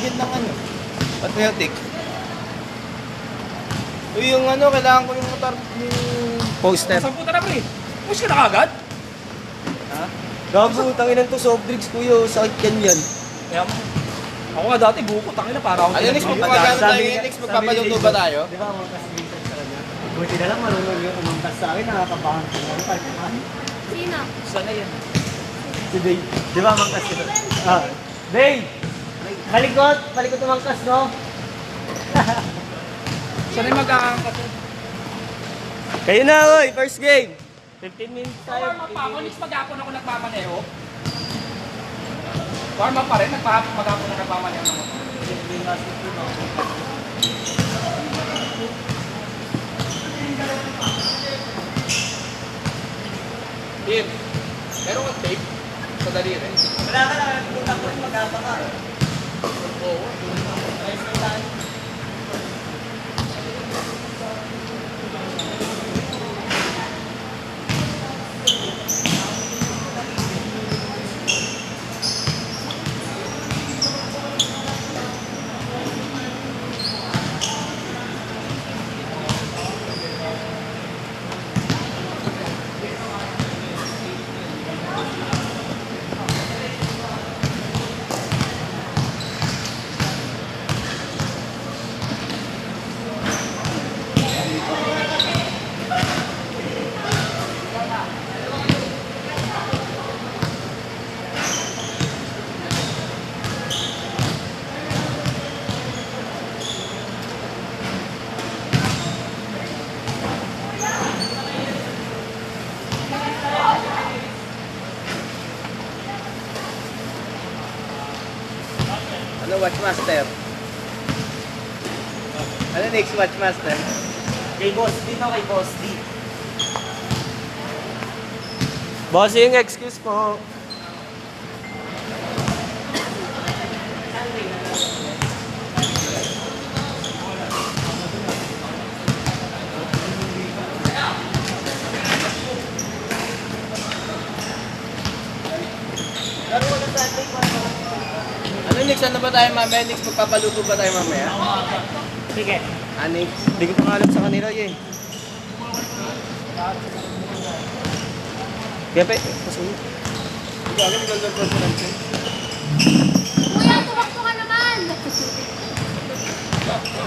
din ng ano. Patriotic. Yung ano, kailangan ko yung motor yung poster. Saan punta na pre? Push ka na kagad? Ha? Gago, tangin to soft drinks kuya, sakit yan. Kaya mo. Ako nga dati buko, tangin na para akong Ano next, magpapagano tayo next? Magpapaluto ba tayo? Di ba, umangkas minsan sa kanya? Buti na lang marunong yung umangkas sa akin, nakakabahan ko na. Sino? Sana yan. Si Day. Di ba, umangkas ka? Day! Balikot umangkas, no? Sana yung magkakangkat. Kayo na, oy, first game. 15 minutes tayo. Warm up pa ako, next maghapon ako nagpamaneho. Warm up pa rin, maghapon ako nagpamaneho ng motor. Tim, meron kang tape sa daliri. Wala ka lang, pumunta ko rin mag-apa ka. Oo. Ano, Watchmaster? Ano next, Watchmaster? Kay Boss D, no? Kay Boss D. Bossing, excuse po. Ano next? Ano ba tayo mamaya? Next, magpapaluto ba tayo mamaya? Sige. Next? Hindi ko pa nga alam sa kanila eh. Kaya pa, pasuyo. Hindi alam, ganda po sa natin. Kuya, tumakbo ka naman!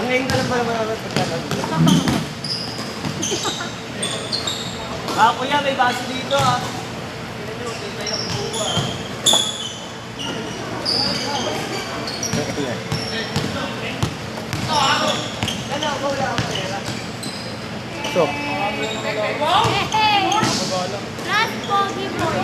Ngayon ka lang ba naman ako pagkakaroon? Kuya, may baso dito ah. So, Hey! Last pogi boy.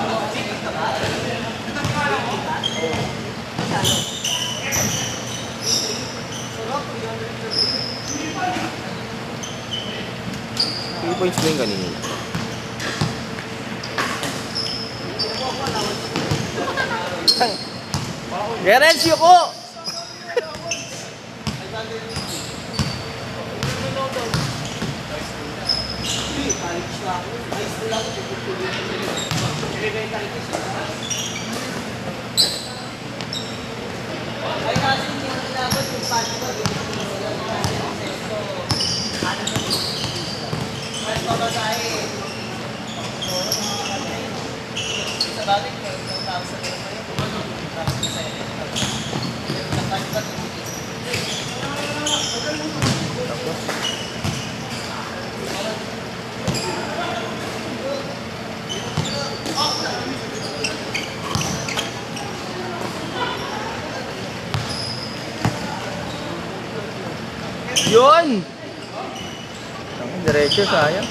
few points ba yung kanina? Gerencio ko! Yun! Diretso, sayang.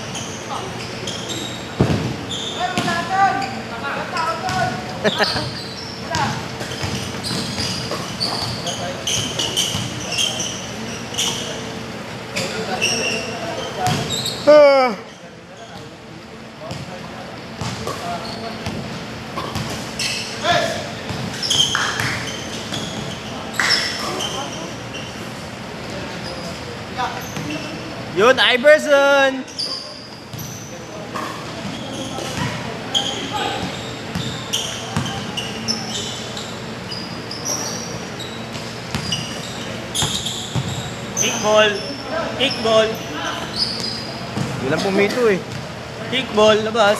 Yun, Iverson! Kickball. Kickball. Walang pumito eh. Kickball. Labas.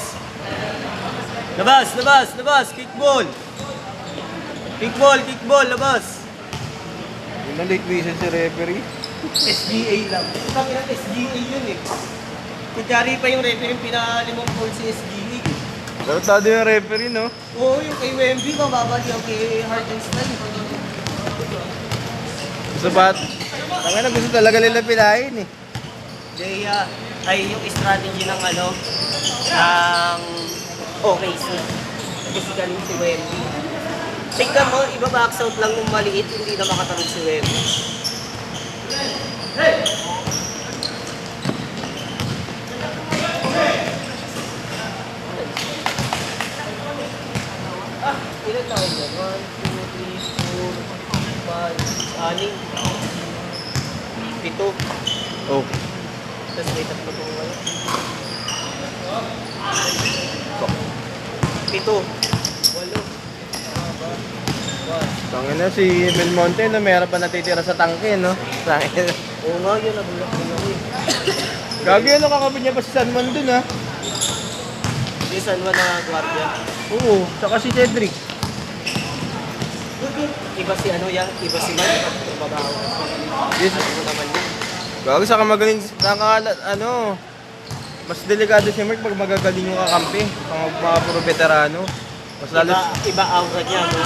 Labas, labas, labas. Kickball. Kickball, kickball. Labas. Yung na late whistle si referee. SGA lang. Sabi ng SGA yun eh. Kunyari pa yung referee yung pinalimang goal si SGA. Tartado yung referee, no? Oo, yung kay Wemby, mababa yung kay Hartenstein. Gusto ba? Tangin na gusto talaga nila pilahin eh. Jaya, ay yung strategy ng ano, ng OKC. Kasi galing si Wemby. Tingnan mo, iba box out lang ng maliit, hindi na makatarog si Wemby. Ilan tayo dyan? 1, 2, 3, 4, 5, 6, 6, 7. Oh. Tapos may tatlo po kayo. 7. 8. Tangin na si Belmonte, no? Meron pa natitira sa tangke, no? Tangin. Oo nga, yun. Nabulak ko lang eh. Gagi, ano kakabit niya pa si San Juan dun, ha? Yung San Juan na guardia. Oo, tsaka si Cedric. Iba si ano yan, iba si Mike. Yung babaho. Yes. Ano mo naman yun? Gagi, saka magaling, ano, mas delikado si Mark pag magagaling yung kakampi. Pang mga puro veterano. Mas lalo, Iba aura niya, no?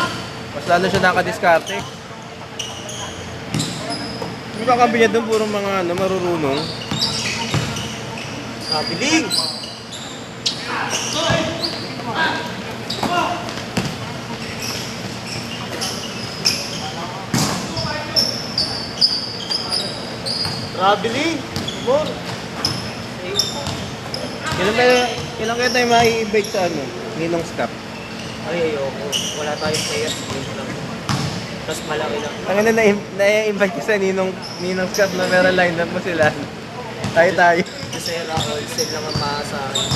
mas lalo siya nakadiskarte. Yung kakampi niya dun, puro mga ano, marurunong. Kabiling! Traveling! More! Kailan kaya tayo mai-invite sa ano? Ninong Scap. Ay, ayoko. Wala tayong players. Dito lang. Tapos malaki lang. Ang ano na-invite ko sa Ninong Scap na meron line up mo sila. Tayo. Kasi wholesale lang ang maasahan.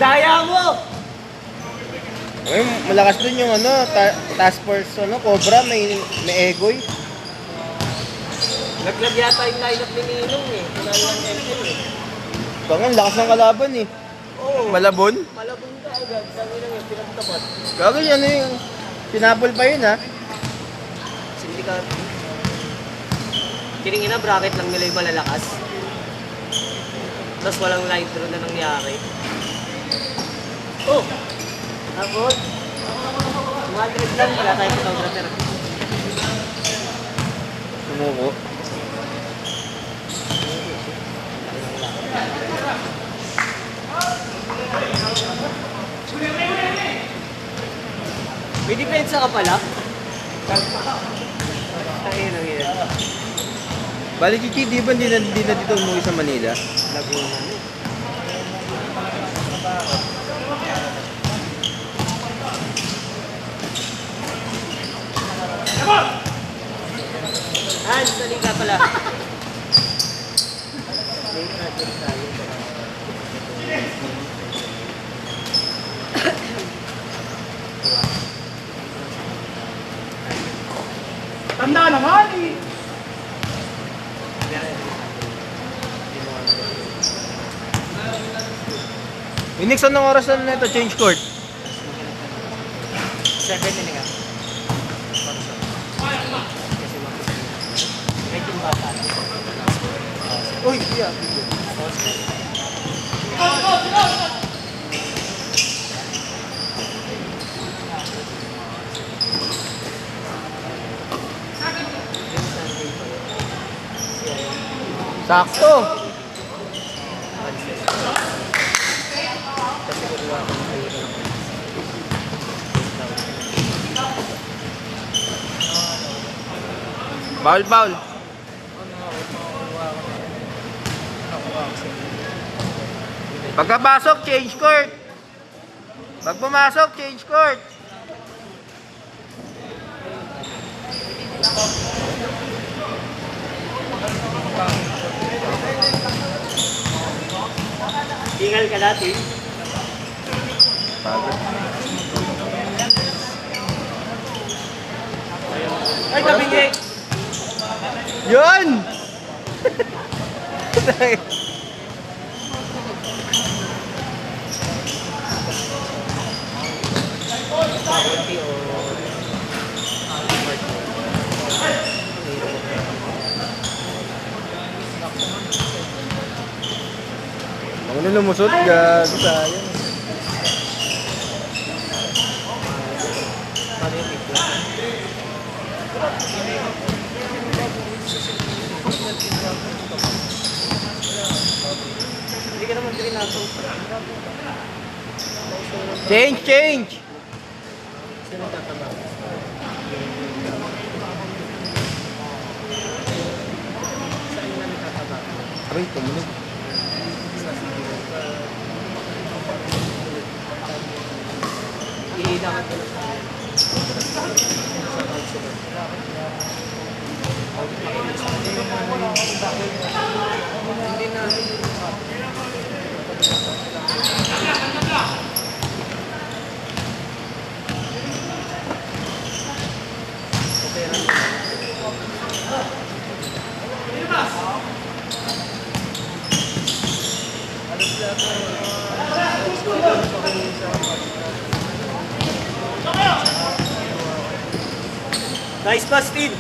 Daya mo! Ay, malakas dun yung ano, task force, ano, Cobra, may Egoy. Naglag yata yung lineup ni Ninong eh. Wala yung ML eh. Tangan, lakas ng kalaban eh. Oo. Malabon. Malabong ka agad. Sabi lang yung pinagtapat. Gagawin ano yung, pinapol pa yun ha. Sindikat. Kiring ina, bracket lang nila yung malalakas. Tapos walang light draw na nangyari. Oh! Tapos, 200 lang, wala tayong photographer. Sumuko. May depensa ka pala? Ayun ang yan. Bali, Chichi, di ba hindi na dito umuwi sa Manila? Laguna na. Hans, sali ka pala. May project tayo. Tanda naman eh. Inix, anong oras na ito? Change court? 7 na nga. Medyo bata. Uy, yeah. Sakto! Kasi kukuha ko ng pera. Foul. Pagkapasok, change court. Pag pumasok, change court. Tingal ka natin. Pagod. Ay, tabingi! Yun! Pakunti o... Ang lumusot, gago sayang. Paano yung picture? Hindi ka naman trinado. Change, change! Sino tataba? Saan yung namin tataba? Aray, tumunog. Iilangan ko na sa counselor. Hindi na. Nice pass, Tin.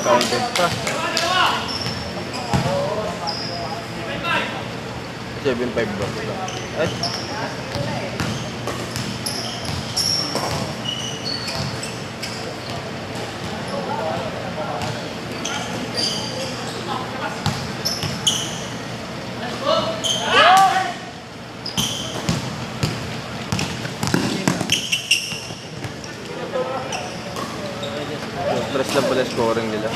Counted pa. 7-5 ba? Ay. Press lang pala scoring nila.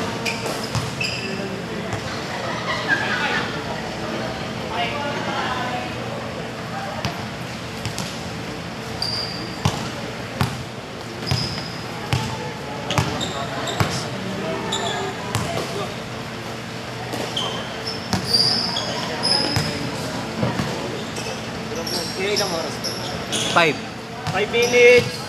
Kaya ilang oras ba? 5. 5 minutes.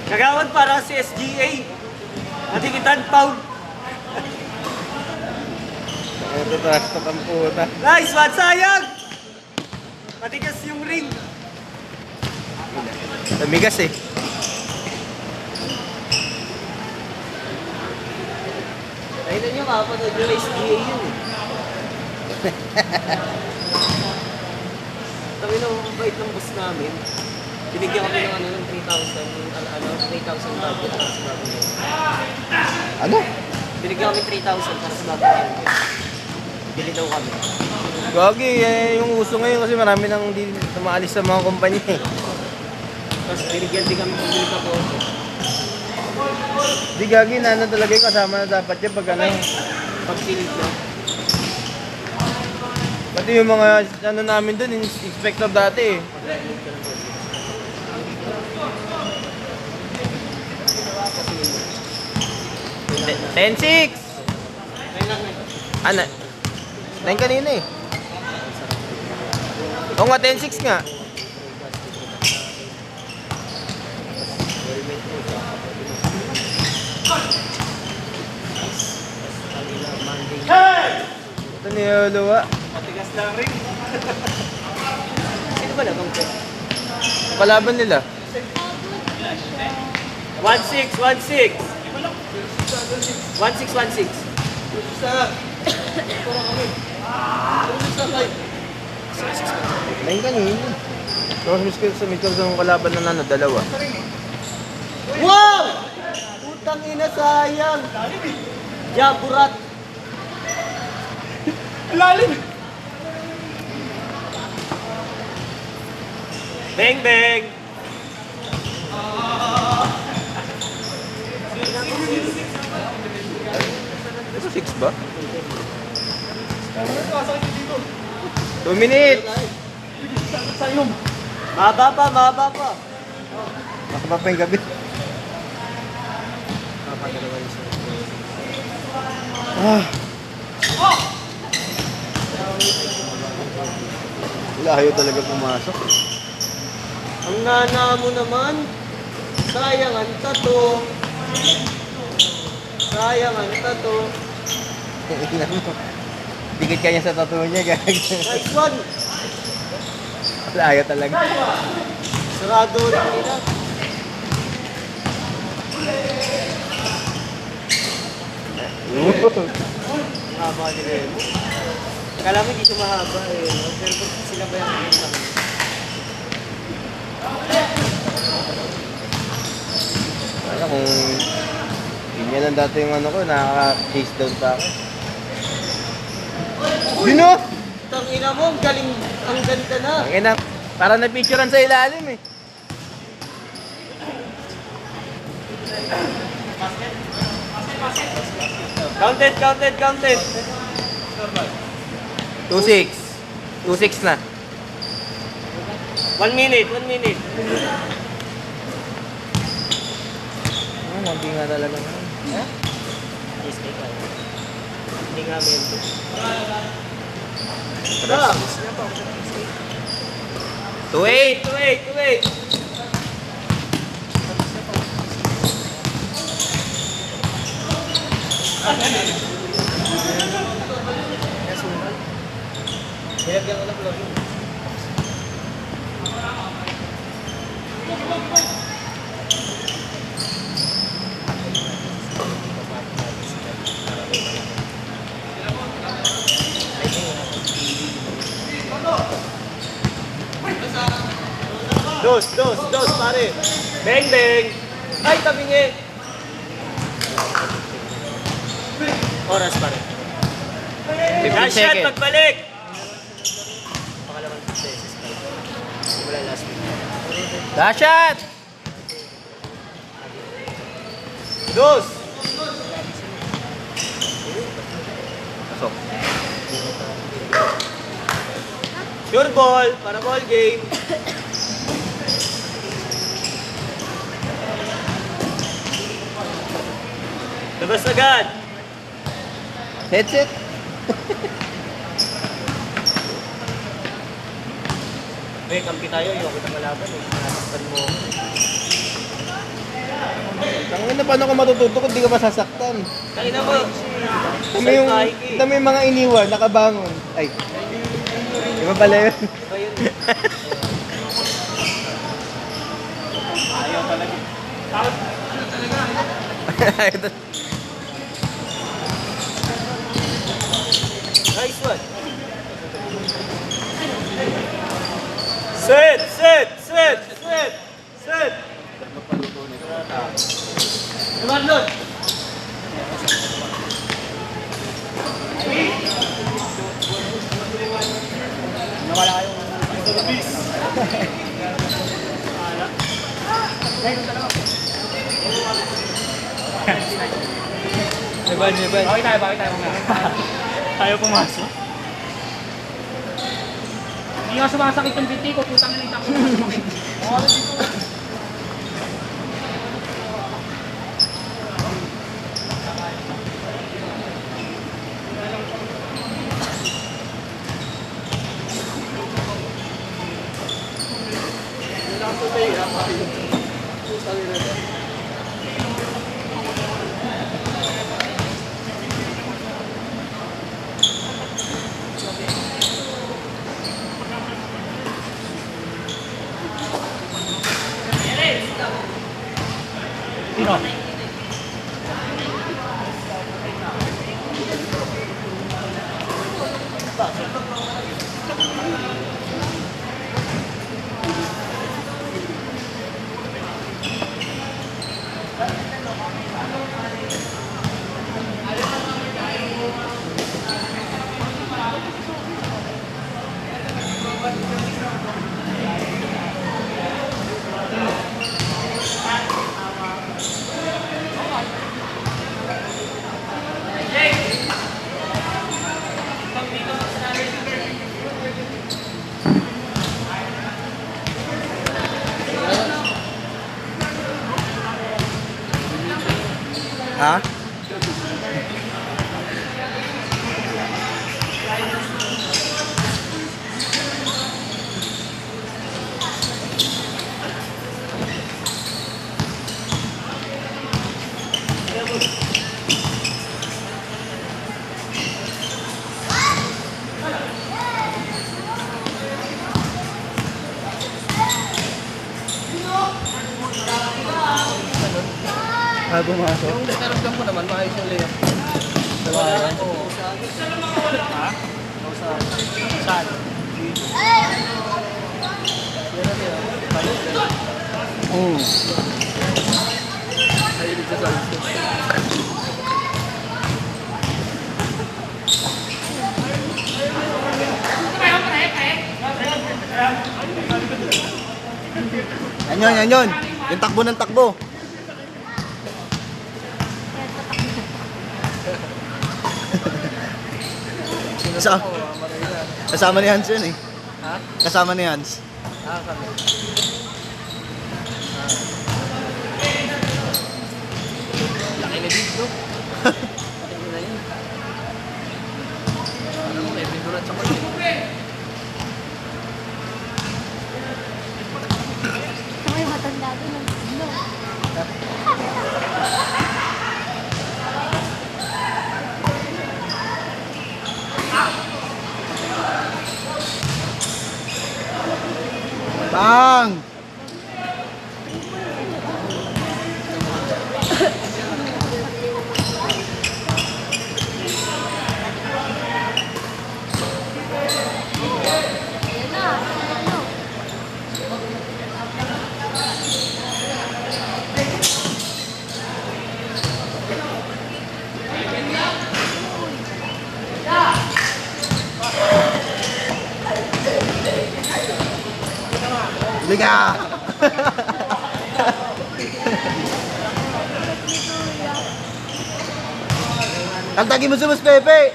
Kagawad para si SGA. Matikitan foul. Ito taas na tamputa. Nice one, sayang! Matigas yung ring. Namigas eh. Ayun na nyo, makapanood yung SGA yun eh. Kami na mabait ng boss namin. Binigyan kami ng ano ng 3,000 budget para sa bagong yun. Ano? Binigyan kami 3,000 para sa bagong yun. Bili daw kami. Gagi, yung uso ngayon kasi marami nang di tumaalis sa mga kumpanya eh. Tapos binigyan din kami ng bili ka po. Di gagi, na talaga yung kasama na dapat yan pag ano. Pag-field na. Pati yung mga ano namin dun, inspector dati eh. Ten 10-6! Ano? 9 kanina eh. Oo nga, 10-6 nga. Ito ni Olowa. Matigas lang rin. Sino ba labang ko? Palaban nila. 1-6, 1-6. 1-6, 1-6. Nine kanina. Tapos miskil sa mikil sa kalaban na nano, dalawa. Wow! Putang ina, sayang. Jaburat. Lalim. Bang, bang. ba? 2 minutes! Mahaba pa. Baka pa yung gabi. Ah. Wala, ayaw talaga pumasok. Ang nana mo naman. Sayang ang tato. Dikit kanya sa tattoo niya, gag. Nice one. Wala, ayaw talaga. Sarado rin nila. Haba ni Remo. Kala mo hindi siya mahaba eh. No? Pero kung sila ba yung pinag Ano kung ganyan lang dati yung ano ko, nakaka-chase down pa ako. Yun o! Tangina mo, ang galing, ang ganda na. Ang ina, para na-picturean sa ilalim eh. Counted. 2-6. 2-6 na. 1 minute. Hindi nga talaga na. Hindi nga meron. Ah! 2-8. Nilagyan ko na vlog. Dos, pare. Bang. Ay, tabi niya. Oras, pare. 15 Last shot, seconds. pagbalik. Pakalawang beses. Wala last week. Last shot! Dos. Pasok. Sure ball, para ball game. Labas agad. Headset. May kampi tayo, yung kita malaban eh. Nasaktan mo. Tangina, paano ka matututo kung di ka masasaktan? Kanina mo. Tama yung mga iniwan, nakabangon. Ay. Iba pala yun. Iba yun. Ayaw talaga. Nice one. Set. Marlon. Nawala kayong Evan. Bakit tayo mamaya? Ayaw pumasok. Hindi nga sumasakit yung biti ko, putang ina yung Sino? Ha? Pumasok. Yung nakaramdam ko naman, maayos yung layup. Oo. Ha? Saan? Mahilig sa salsa. Yan yun. Yung takbo ng takbo. Kasama, kasama ni Hans yun eh. Ha? Kasama ni Hans. Kami. Laki na dito. Laki na yun. Alam mo, Kevin Durant sa kanya. Ako yung matanda doon. Ano? Bang! Yan na. Ano? Liga! Tagtagin mo si Mas Pepe!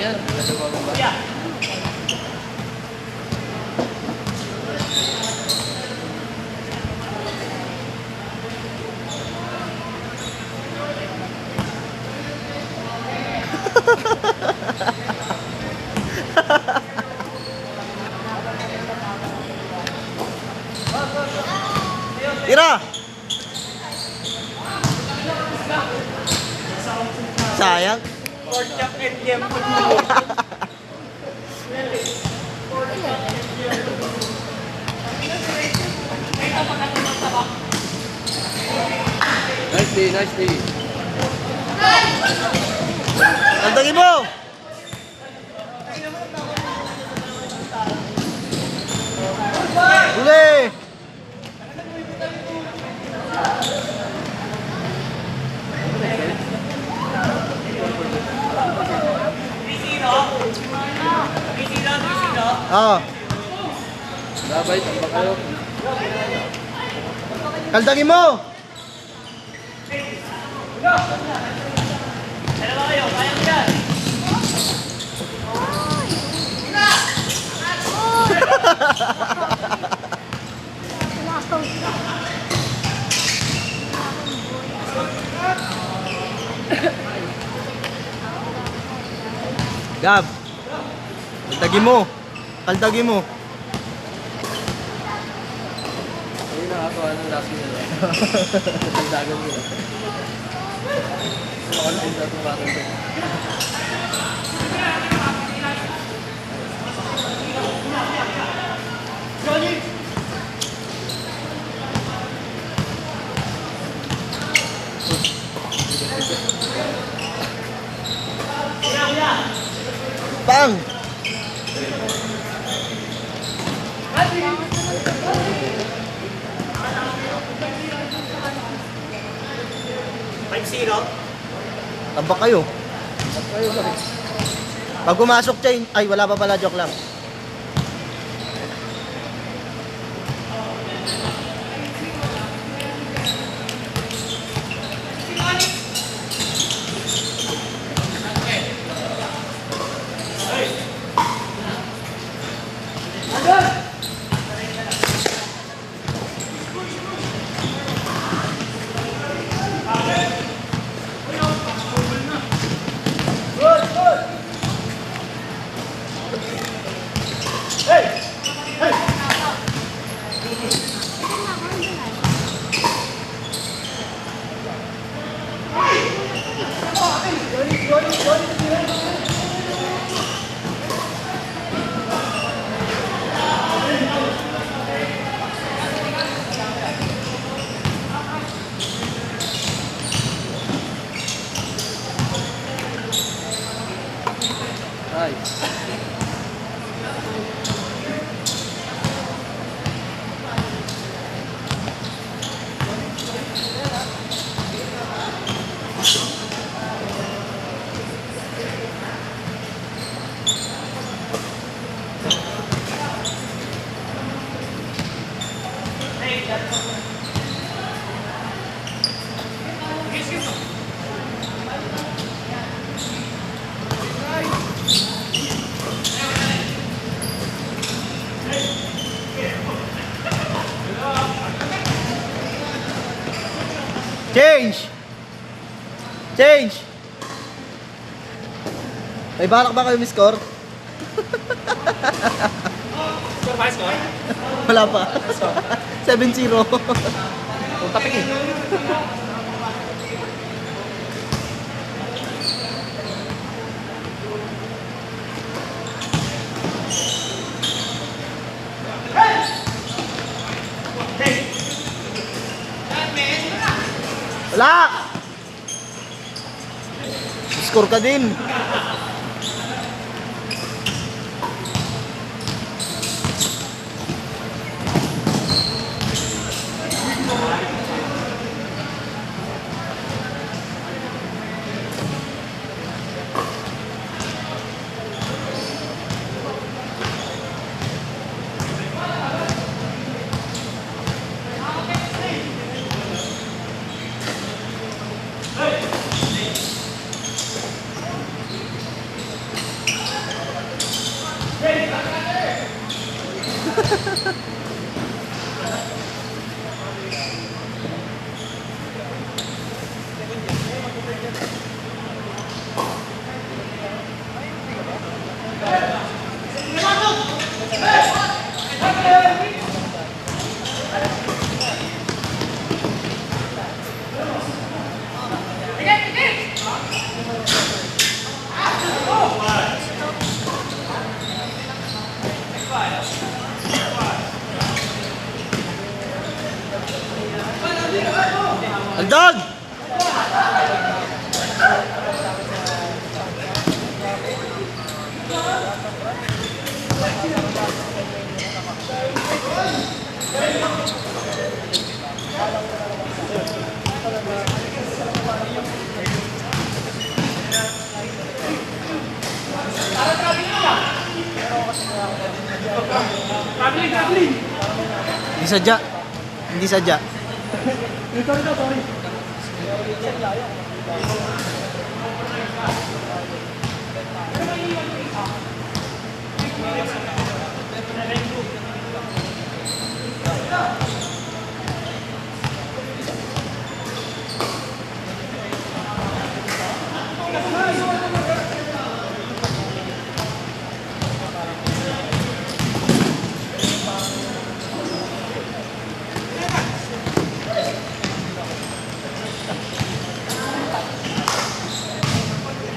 Yan. Tira! Sayang. Nice day, nice day. Tagtagin mo! Huli! Oo. Babay, tambak kayo. Kaldagin mo! Gab! Kaldagin mo! Kaldagin mo! Ayun nakakawa ng last nila. Ang dagan nila. Ako na yung datong batang doon. Bang! Tambak kayo. Pag pumasok siya, ay wala pa pala, joke lang. Change! Change! May balak ba kayo score? Score ba, score? Wala pa. 7-0. Kung tapik eh. Wala! Score ka din. Dagdag! Hindi sadya. Hindi sadya.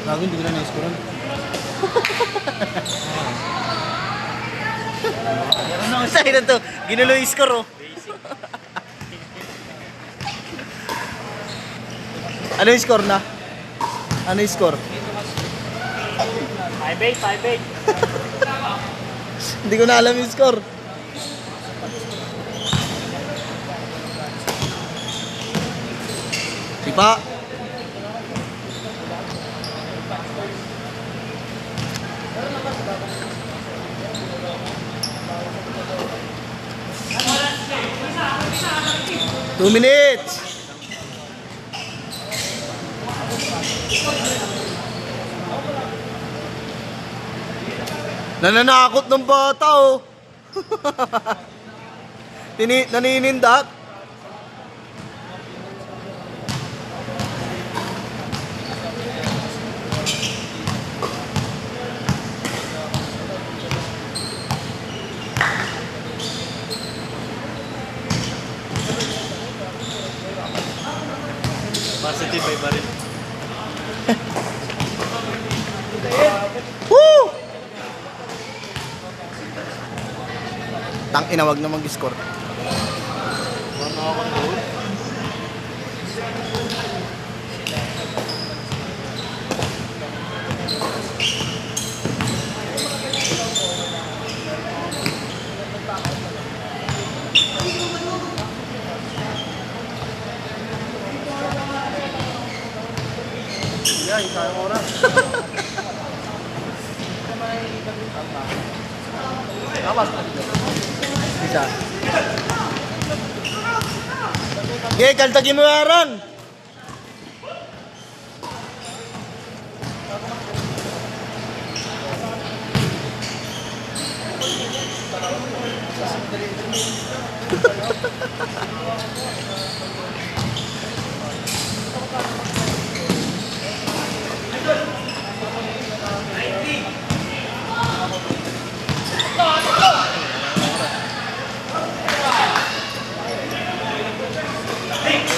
Bago hindi ko na na-score. Ano sa'yo na to? Ginulo yung score oh. Ano yung score na? Ano yung score? 5-8, 5-8. Hindi ko na alam yung score. Sipa. Two minutes. Nananakot ng bata oh. Naninindak. Varsity by Baril. Woo! Tang ina, wag na mag-score. Yan, isang oras. Awas na. Isa. Okay, kaltagin mo yaran.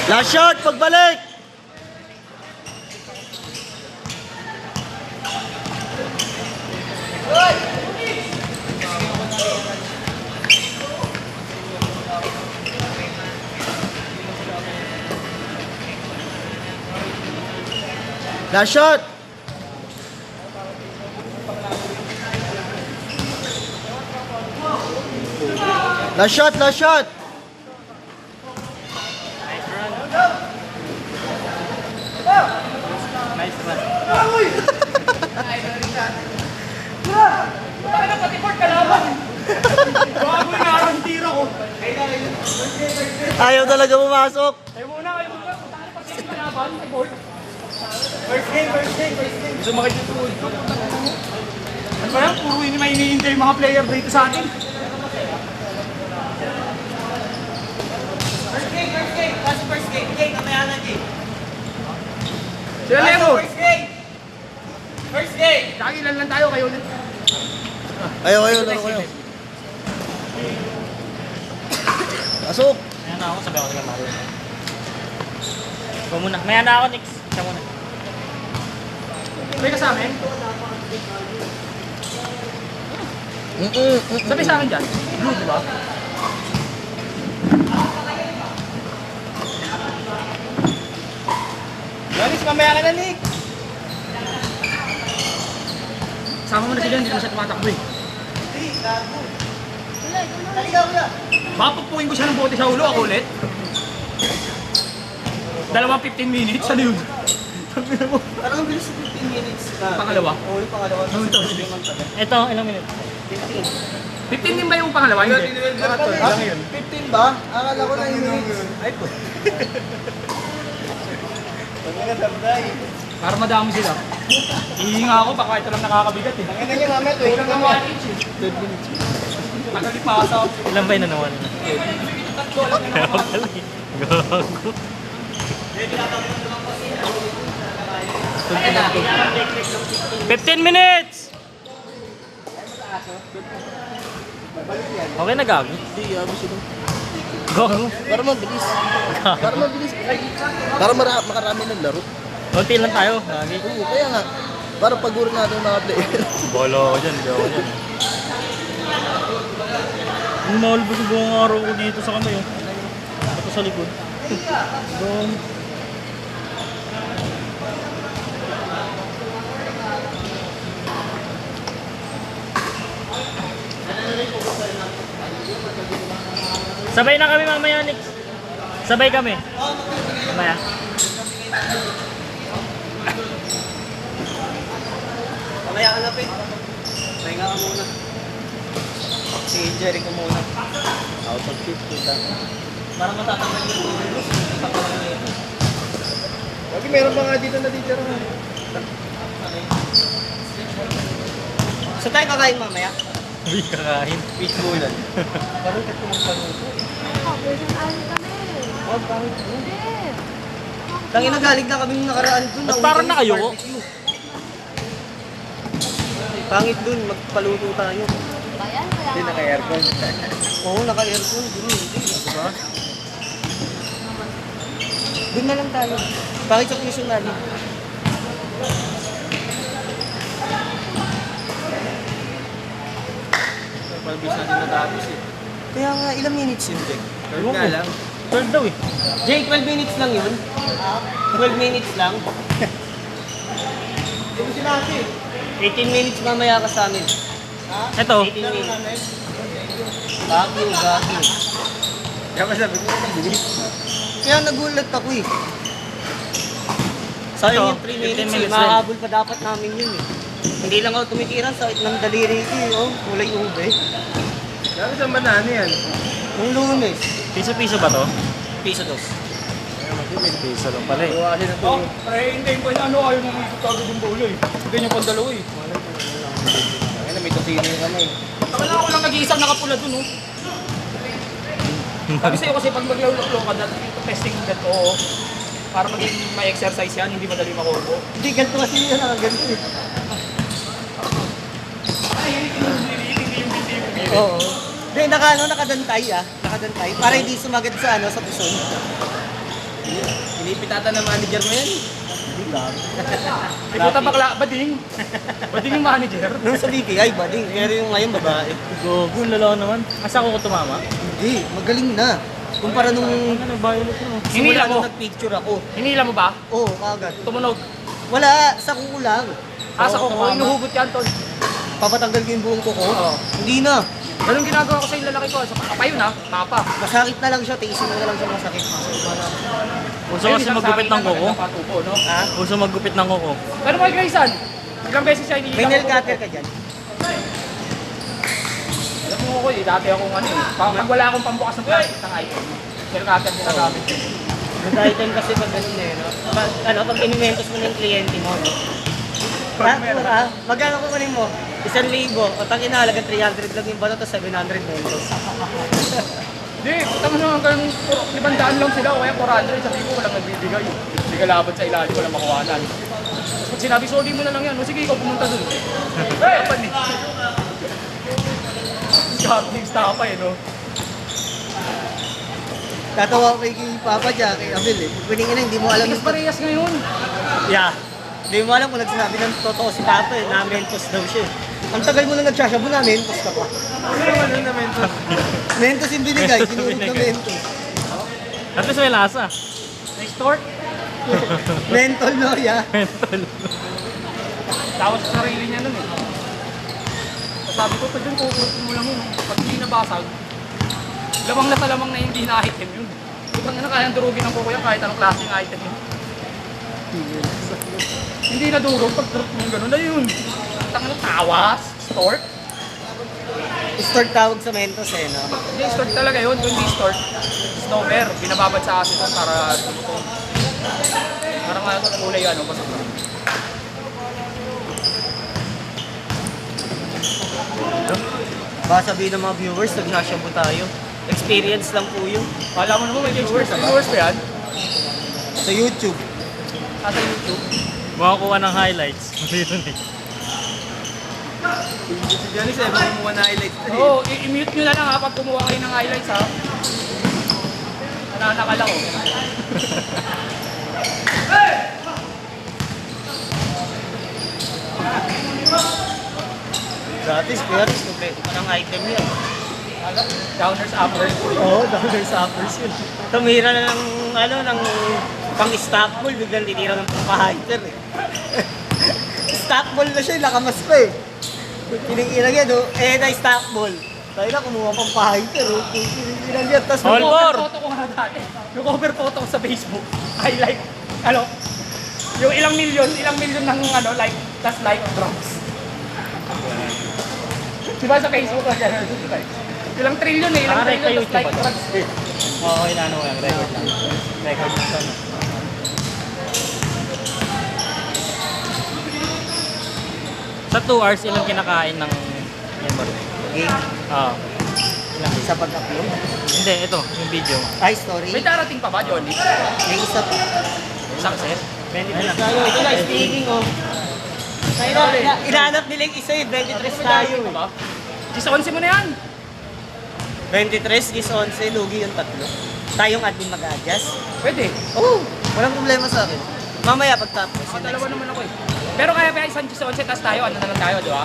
Last shot, pagbalik! Last shot! Last shot, last shot! Nice run. Ayaw talaga pumasok. Gusto makikituloy. Ano ba yan? Puro yun may iniintay yung mga player dito sa atin. First game. Kasi first game. Game, kamaya na, game. Sila Lemo. First game. Nakikilan lang tayo kayo ulit. Ayaw, laro kayo. Pasok! Maya na ako, sabi ako sa Mario. Ikaw muna. Maya na ako, Nix. Ikaw muna. May kasama eh. Sabi sa akin dyan. Blue, di ba? Yanis, mamaya ka na, Nick. Sama mo na sila, hindi naman siya tumatakbo eh. Wala, ikaw na. Mapagpuin ko siya ng bote sa ulo, ako ulit. 15 minutes, ano yun? Parang ang bilis sa 15 minutes. Pangalawa? Oo, yung pangalawa. Ito, ilang minute? 15 din ba yung pangalawa? Hindi. 15 ba? Akala ko 9 minutes. Ay po. Para madami sila. Hihinga ako, baka ito lang nakakabigat eh. Ang ina niya, mamaya, Kulang ng 1 inch eh. Magalit pa sa Ilan ba yung nanawan? Gago. 15 minutes! Okay na gago. Hindi, abi sila. Gago. Para mabilis. Para mabilis. Para makarami ng laro. Konti lang tayo. Gagi. Oo, kaya nga. Para pagurin natin yung mga player. Bolo ako dyan, hindi ako dyan. Ang malbos yung buong araw ko dito sa kamay. Ito sa likod. Doon. Sabay na kami mamaya, Nix. Sabay kami. Mamaya. Kamaya ka na, Pete. Pahinga ka muna. Si Jericho muna. Out of 50. Para matatanggal yung ulo. Lagi meron pa nga dito na teacher. So tayo kakain mamaya? Hindi kakain. Fishbowlan. Version ano kami. Hindi. Tangin na galing na kami nung nakaraan dun. Ba't parang nakayoko? Pangit dun, magpaluto tayo. Bayan, kaya Hindi, naka-aircon. Oo, naka-aircon. Dun, hindi. Diba? Dun na lang tayo. Pangit sa mission natin. Palbis natin natapos eh. Kaya nga, ilang minutes yun, Jake? Third nga lang. Third daw eh. Jake, 12 minutes lang yun? 12 minutes lang? 18 minutes mamaya ka sa amin. Ito. 18 minutes. Bagyo. Kaya masabi ko, bilis. Kaya nagulat ako eh. Sayang yung 3 15 minutes, minutes mahabol pa dapat namin yun eh. Hindi lang ako tumikiran, sakit ng daliri ko eh, oh. Kulay ube. Kaya saan ba na ano yan? Nung Lunes, Piso-piso ba to? piso dos. Piso lang pala eh. Gawa kasi ng Oh, tulog. pre, hindi ko na ano, ayaw nang ikot agad yung bolo eh. Ganyan pang dalawa eh. Ay na, may tosino yung kamay. Wala ako lang nag-iisang nakapula dun oh. Sabi sa'yo kasi pag maglaro ka na testing that oo. Para maging may exercise yan, hindi madali makuha. Hindi, ganito kasi yun, ganito eh. Oo. Hindi, nakadantay nakadantay. Para hindi sumagat sa sa puson. Pinipitatan ng manager mo yan. Ikaw bakla, bading. Bading yung manager. Nung sa BPI, bading. Pero yung ngayon, babae. Gogo, lalaw naman. Asa ko tumama? Hindi, magaling na. Kumpara nung Ano, violet mo? Hinila simula mo. nung nag-picture ako. Hinila mo ba? Oo, kagad. Tumunog. Wala, sa kuko lang. Asa ko, inuhugot yan, tol. Papatanggal ko yung buong kuko. Oo. Hindi na. Ganun ginagawa ko sa yung lalaki ko. Sa papa yun ha, papa. Masakit na lang siya, tiisin mo na lang siya masakit. Uso kasi maggupit ng kuko. Patupo, no? Ha? Uso maggupit ng kuko. Pero may Grayson, ilang beses siya hinihila May nail ko. cutter ka dyan. Alam mo ko dati akong pag wala akong pambukas ng plastic ng item, nail cutter ginagamit ko. Nag-item kasi pag ganun pag inimentos mo ng kliyente mo, no? Magkano kukunin mo? 1,000. O tangin na, halagang 300 lang yung bato, tapos 700 pesos. Hindi, tama naman kayong 500 lang sila o kaya 400, sabi ko walang nagbibigay. Hindi ka laban sa ilalim, walang makuhanan. Tapos pag sinabi, soli mo na lang yan, o sige, ikaw pumunta dun. Hey! Panik! Shopping stapa eh, no? Tatawa ko kay Papa dyan, kay Abel eh. Pwedeng ina, hindi mo alam Mas parehas ngayon. Yeah. Hindi mo alam kung nagsasabi ng totoo si Papa eh, na mentos daw siya eh. Ang tagal mo nang nagsasabo na, mentos ka pa. Ano na mentos? Mentos yung binigay, sinunog na mentos. At least may lasa. Next door, Mentol no, yeah. tawag sa sarili niya nun eh. Tapos sabi ko, pag dun kukutin mo lang yun. Pag hindi nabasag, lamang na sa lamang na hindi na-item yun. Putang na kayang durugin ng kuko yan kahit anong klaseng item yun. Hindi na durog pag durog mo gano'n na yun. Putang na tawas, stork. Start tawag sa mentos eh, no? Hindi, stork talaga yun. Kung hindi stork, snowbear. Binababad sa asin yun para lumutong. Parang nga ito kulay basta. Baka sabihin ng mga viewers, nagsasabo tayo. Experience lang po yun. Kala mo naman may viewers. Viewers ba yan? Sa YouTube. Sa YouTube. Makakuha ng highlights. Yun eh. Si Johnny Seb, kumuha na highlights. Oo, i-mute nyo na lang ha pag kumuha kayo ng highlights ha. Nananakala ko. Gratis, pero kompleto pa ng item yan. Downers, uppers. Oo, downers uppers yun. Tumira na ng pang-stock ball, biglang tinira ng pang-hiker eh. Stock ball na siya, nakamas pa eh. Pinag-inag yan, na-stock ball. Tayo na, kumuha pang pa-hiker, pinag-inag yan, tas All Yung four. cover photo ko nga dati. Yung cover photo ko sa Facebook. Highlight. Yung ilang milyon ng like, tas like drops. Diba sa Facebook ko dyan? Ilang trillion eh, ilang Naka-rec trillion sa tas like YouTube ba? drops. Oo, inano ko yan. Record lang. Record lang. Sa 2 hours, ilang kinakain ng memory? game, Oo. sa pag-upload. Hindi, ito, yung video. Ay, story. May darating pa ba, Johnny? May isa pa. Success? Tayo, ito na, speaking of. Tayo na, inaanap nila yung isa yung 23 tayo. pa ba? Gis 11 mo na yan. 23, gis 11, lugi yung tatlo. Tayong admin mag-adjust. Pwede. Oo, walang problema sa akin. Mamaya pagtapos. Dalawa naman ako eh. Pero kaya pa isang Gis 11 tas tayo, ano na lang tayo, di ba?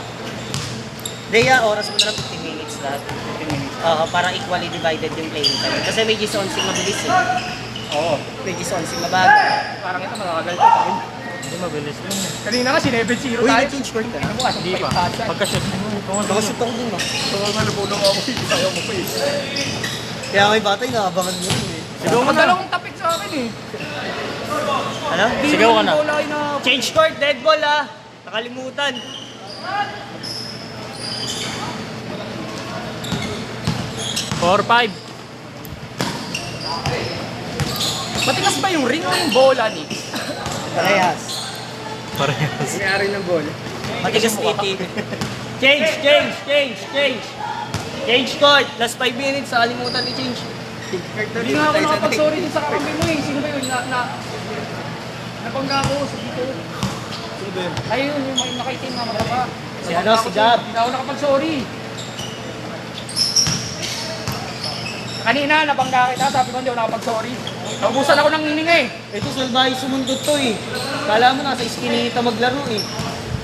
Deya, oras mo na lang 15 minutes lahat. 15 minutes. Oo, para equally divided yung playing time. Kasi may gis 11 mabilis eh. Oo. May gis 11 mabagal. Parang ito, makakagal ko pa rin. Hindi, mabilis lang. Kanina nga, 7-0 Uy, tayo. nag-change court ka. Ano mo, kasi Hindi pa. Pagka-shoot mo, Nakashoot ako dun ah. So, nalubulong ako, sayaw mo pa eh. Kaya may batay, nakabangan mo yun eh. Sigaw ka na. Dalawang tapik sa akin eh. Ano? Sigaw ka na. Bola ay na... Change court, dead ball ah. Nakalimutan. Four, five. Matigas ba yung ring o yung bola ni? Parehas. Parehas. May-ari ng ball. Matigas titig. Change. Change court. Last 5 minutes, nakalimutan ni change. Hindi nga ako nakapag-sorry din sa kakampi mo eh. Sino ba yun? Nabangga ako sa dito. Ayun, yung mga nakaitim na magkapa. Si ano, si Gab. Hindi na ako nakapag-sorry. Kanina, nabangga kita. Sabi ko hindi ako nakapag-sorry. Naubusan ako ng hininga eh. Ito, salbahe sumundot to eh. Kala mo nasa iskinita maglaro eh.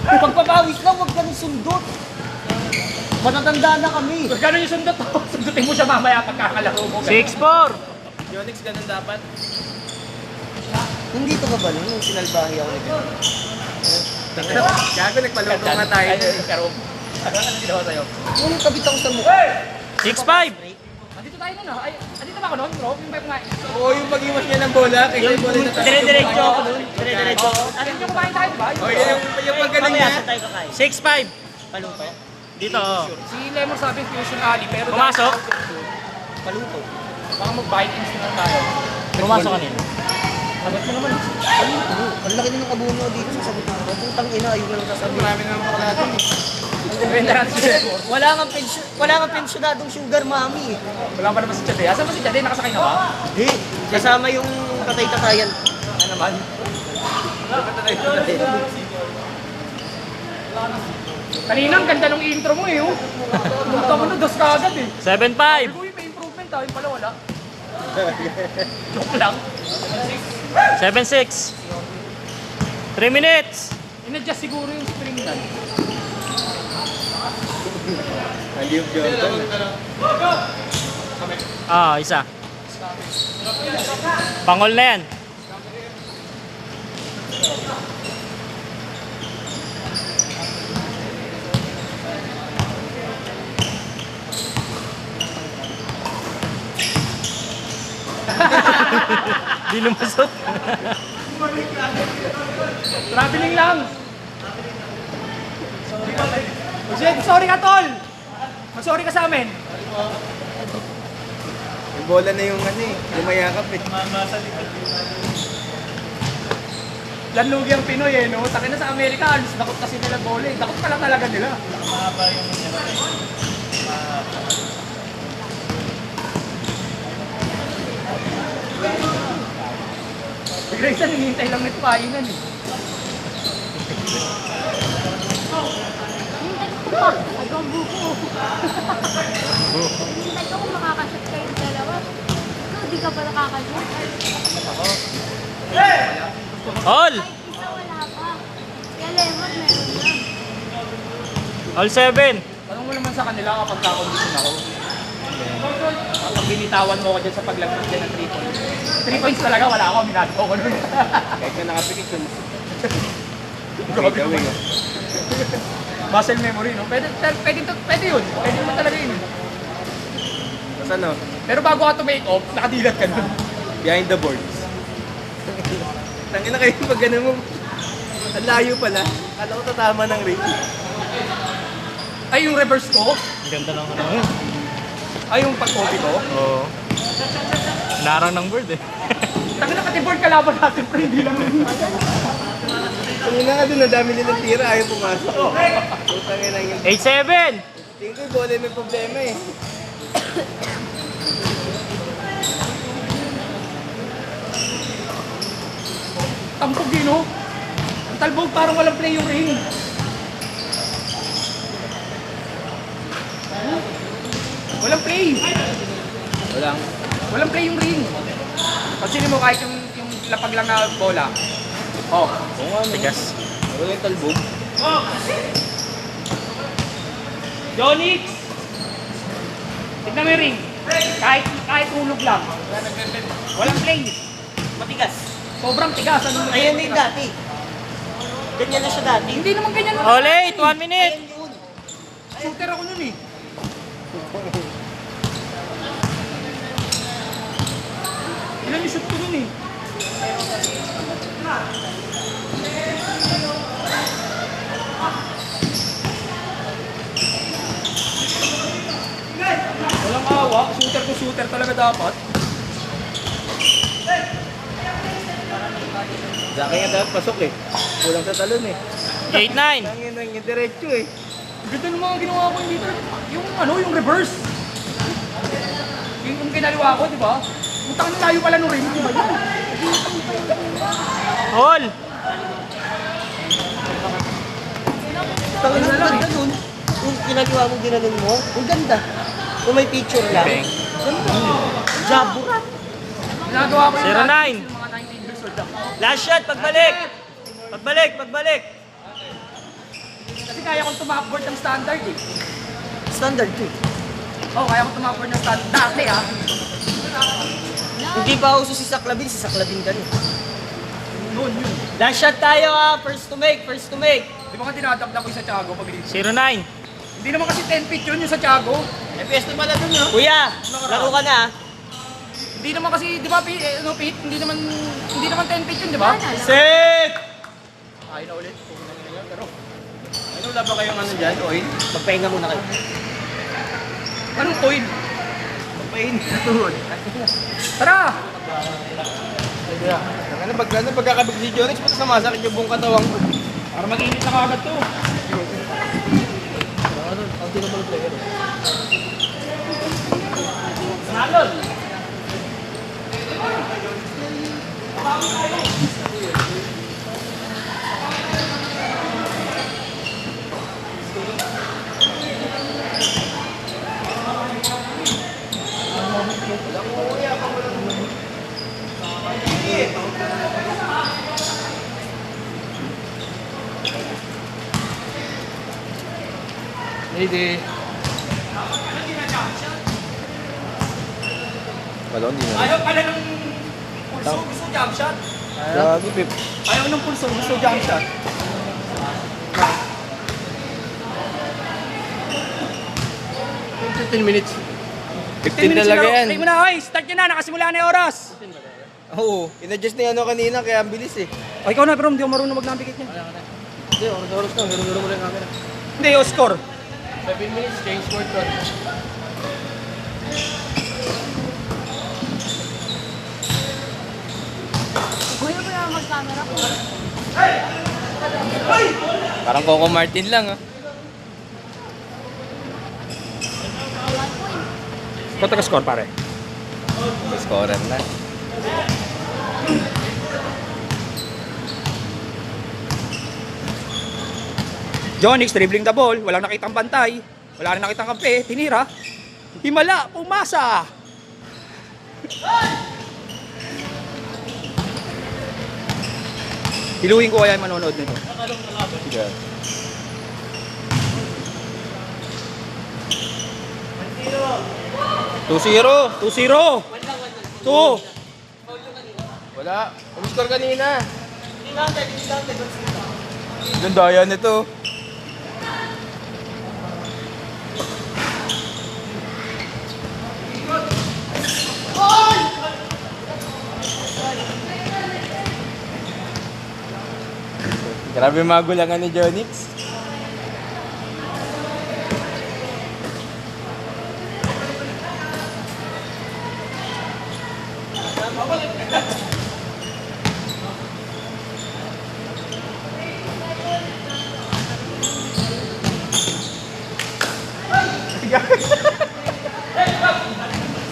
Pagpapawis lang, huwag ka nang sundot. Matatanda na kami. Kung gano'n yung sundot mo, sundutin mo siya mamaya pagkakalaro mo. 6-4. Yonix, ganun dapat. Nandito ka ba nun? Yung sinalbahe ako nito. Gago, nagpaluto nga tayo. Pero, ano ginawa sa'yo? Yung kabit ako sa mukha. 6-5. Andito tayo nun ah. Ay, andito ba ako nun, bro? Yung ba kumain? Oo, yung pag-iwas niya ng bola, kaya yung bola na tayo. Dire-diretso ako dun. Dire-diretso ako. Ano yung kumain tayo, di ba? Oh, yung paggaling niya. Mamaya tayo kakain. 6-5. Paluto. Dito, oh. Si Lemon sabi, Fusion Ali, pero... Pumasok. Paluto. Baka mag-bite instant tayo. Pumasok kanina. Sagot mo naman. Paluto. Ang laki din ng abuno dito sa sagot ko. Putang ina, ayun na lang sasabihin. Marami naman pala natin. Benta natin si Lemon. Wala kang pensyonadong sugar mami. Wala pa naman si Chade. Asan ba si Chade? Nakasakay na ba? Hindi. Kasama yung katay-katayan. Ano naman? Kanina, ang ganda ng intro mo eh. Oh. Punta mo na, dos ka agad eh. 7-5. Uy, may improvement ah. Yung pala wala. Joke lang. 7-6. 3 minutes. In-adjust siguro yung spring nan. Aliw Jordan. Ah, isa. Pangol na yan. Di lumusot. Traveling lang. Jed, sorry ka tol. Mag-sorry ka sa amin. Yung bola na yung ano eh, lumayakap eh. Lanlugi ang Pinoy eh, no? Takin na sa Amerika, alos dakot kasi nila bola eh. Dakot pala talaga nila. Grayson, hinihintay lang nito kainan eh. Hanggang buko. Hintay ko kung makakashoot kayong dalawa. Ikaw, di ka pa nakakashoot. All. Kahit isa wala pa. Kaya Lemon, meron na. All 7. Tanong mo naman sa kanila kapag kakondisyon ako. Kapag binitawan mo ako dyan sa paglagpas dyan ng 3 points. 3 points talaga, wala ako, minagaw ko nun. Kahit na nakapikit yun. Grabe naman. Muscle memory, no? Pwede yun. Pwede naman talaga yun. Tapos ano, Pero bago ka to make off, nakadilat ka nun. behind the boards. Tangin na kayo pag gano'n mo. Ang layo pala. Kala ko tatama ng ring. Ay, yung reverse ko? Ganda ng ano. Ay, yung pag-copy ko? Oo. Narang ng bird eh. Tangin na katiboard kalaban natin, pero hindi lang. Tangin na nga doon, ang dami nilang tira, ayaw pumasok. Tangin na yun. 8-7. Tingin ko yung bola may problema eh. Tampog din, no? Ang talbog parang walang play yung ring. Walang play. Walang play yung ring. Pansinin mo kahit yung lapag lang na bola. Oh. Oo nga, Tigas. wala yung talbog. Jonix! Tignan mo yung ring. Kahit hulog lang. Walang play. Matigas. Sobrang tigas. Ano na Ayan na yung dati. Ganyan na siya dati. Hindi naman ganyan. All 8. 1 minute. Ayan yun. Shooter ako nun eh. Ilan yung shoot ko nun eh. Walang awa. Shooter ko shooter talaga dapat. Sa akin nga dapat pasok eh. Kulang sa talon eh. 8-9. Tangin na yung diretso eh. Ganda ng mga ginawa ko dito. Yung reverse. Yung ginaliwa ko, di ba? Utang na layo pala nung ring. Di ba? All! Tangin na ganda nun. Yung ginagawa mo ginanon mo, ang ganda. Kung may picture lang. Jaburat. Ginagawa ko yung 09. dati, yung mga 19 years old lang. Last shot, pagbalik. Pagbalik. Kasi kaya kong tumapboard ng standard eh. Standard to. Oo, kaya kong tumapboard ng standard. Dati ah. Hindi pa uso si Saklabin ka rin. Noon yun. Last shot tayo first to make. Di ba ka dinadakdak ko yung sa Tiago pag dito? 09. Hindi naman kasi 10 feet yun yung sa Tiago. Eh, pwesto pala dun, no? Kuya, laro ka na. Hindi naman kasi, di ba, Pete, hindi naman 10 feet yun, di ba? Set! Ayaw na ulit. Pero, Ano, wala ba kayong ano dyan, oil? Magpahinga muna kayo. anong coin? Pain. Tara! Ano, pagkakabig si Jonix, pati sumasakit yung buong katawan ko. Para mag-init na kagad to. Salon! Hindi. Wala, hindi na. Ayaw pala ng pulso, gusto jump shot. Lagi, Pip. Ayaw ng pulso, gusto jump shot. 15 minutes. 15 talaga yan. Play mo na, oy! Start nyo na, nakasimula na yung oras. Oo, in-adjust na yung ano kanina, kaya ang bilis eh. O, ikaw na, pero hindi ako marunong mag-navigate niya. Hindi, oras na, gano'n mo lang yung camera. Hindi, yung score. 7 minutes, change word ko. Kuya mo na mag-camera ko. Parang Coco Martin lang ah. Kota ka score, pare. Scorer na. Jonix dribbling the ball, walang nakitang bantay, wala rin nakitang kampe, tinira. Himala, pumasa. Hiluhin ko kaya yung manonood nito. Sige. 2-0. 2-0. 2. Wala. Umiscore kanina. Ganda yan ito. Grabe magulangan ni Jonix.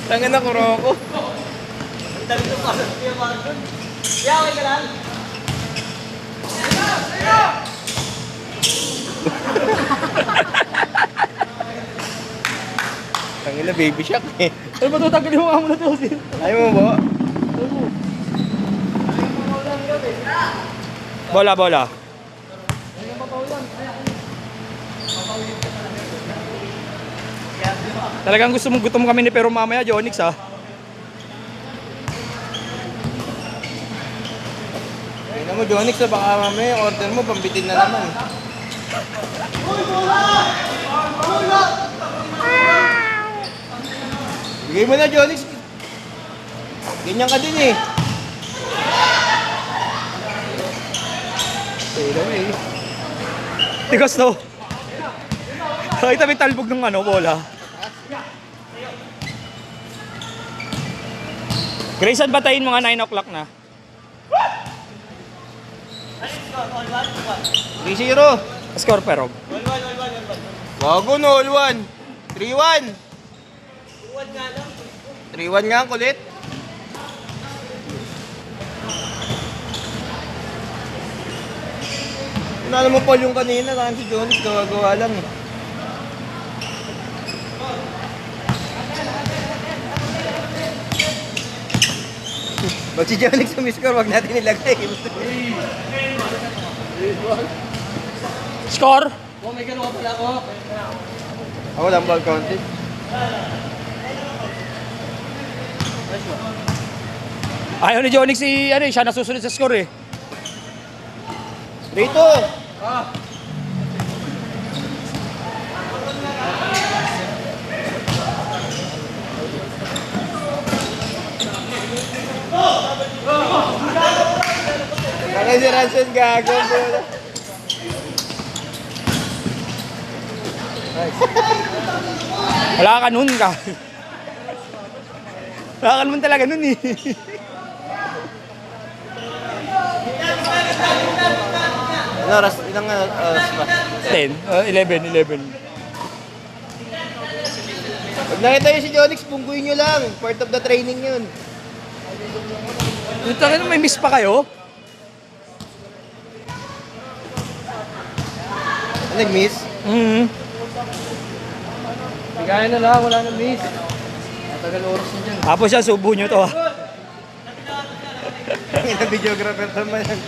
Tangan na kuroko. Ang dami ng parang Kuya Marlon. Kaya okay ka lang? Tangina baby shark eh. Ano ba ito? Tanggalin mo nga muna ito. Ayaw mo ba? Bola, bola. Talagang gusto mong gutom kami ni pero mamaya, Jonix ha. Tingnan mo Jonix na baka mamaya order mo pambitin na naman. Bigay mo na Jonix. Ganyan ka din eh. Pero eh. Tigas to. Kahit may talbog ng ano, bola. Grayson, batayin mga 9 o'clock na. 3-0. Score pero. Wago no, all 1. 3-1. 3-1 nga ang kulit. Tinalo mo Paul yung kanina, kaya si Jonas gawa-gawa lang eh. Pag si Jonix sumiscore, wag natin ilagay. Score? Oh, may ganun ka pala ako. Ako lang ball counted. Ayaw ni Jonix si, ano, siya nasusunod sa score eh. Rito! Kaya si Ranson gago. Wala ka nun ka. Wala ka nun talaga nun eh. Ano oras? Ilang oras pa? 10, 11. Pag nakita nyo si Jonix, pungguin nyo lang. Part of the training yun. Ito ka may miss pa kayo? Ano nag-miss? Bigayan na lang, wala nang miss. Matagal oras na dyan. Tapos siya, subo nyo to ha. Ang videographer naman yan.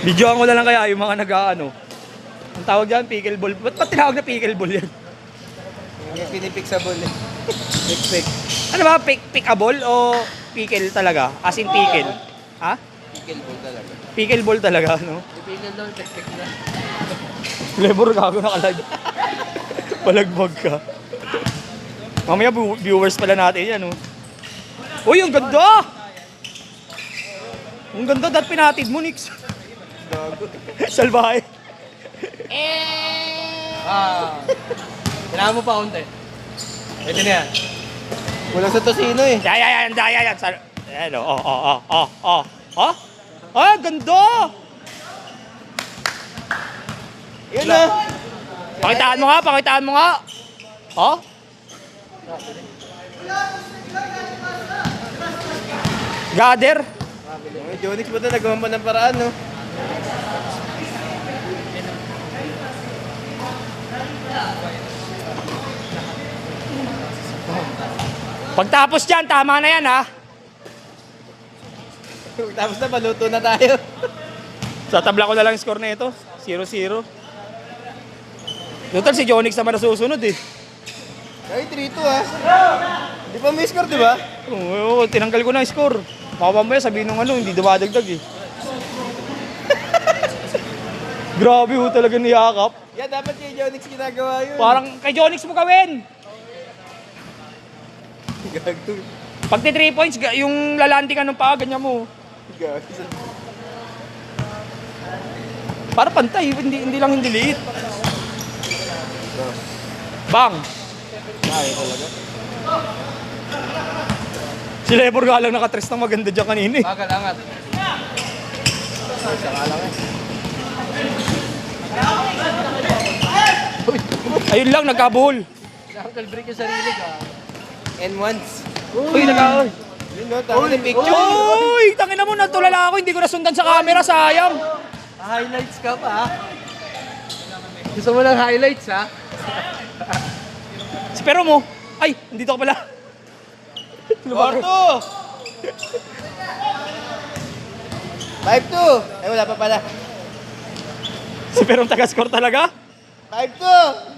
Videoan ko na lang kaya yung mga nag-ano. Ang tawag dyan, pickleball. Ba't tinawag na pickleball yan? Yung pinipik sa ball eh. Pick. Ano ba, pickable o pickle talaga? As in pickle? Ha? Pickle ball talaga. Pickleball talaga, no? Ipigil daw, tek-tek na. Flavor gago nakalag. Palagbag ka. Mamaya viewers pala natin yan, no? Uy, ang ganda! Ang ganda, dahil pinatid mo, Nix. Salbahe. Kailangan mo pa konti. Pwede na yan. Wala sa tosino eh. Yan. Ayan, oh. Ah, ganda! Yun na. Pakitaan mo nga. Oh? Gather. Yung Jonix ba ito nagawa mo ng paraan, no? Pagtapos dyan, tama na yan, ha? Tapos na, maluto na tayo. Sa tabla ko na lang yung score na ito. 0-0. Total, si Jonix naman nasusunod, eh. Ay, 3-2 ha. Di pa may score, di ba? Oo, tinanggal ko na yung score. Mamaya sabihin nung ano, hindi dumadagdag, eh. Grabe ho talaga niyakap. Yan, dapat kay Jonix ginagawa yun. Parang kay Jonix mo gawin. Gago. Pag 3 points, yung lalantingan ng paa, ganyan mo. Gago. Para pantay, hindi lang hindi liit. Bang! Ay, talaga. Si Lebor nga lang nakatres ng maganda dyan kanina, eh. Bagal, angat. Ayun lang, nagkabuhol. Uncle break yung sarili ka. N1s. Uy, nagkabuhol. Yun no, tama na picture. Uy, tangina mo, natulala ako. Hindi ko nasundan sa camera, sayang. Highlights ka pa, ha? Gusto mo ng highlights, ha? Si Pero mo. Ay, nandito ka pala. Orto! 5-2. Ay, wala pa pala. Si Pero taga-score talaga. 5-2.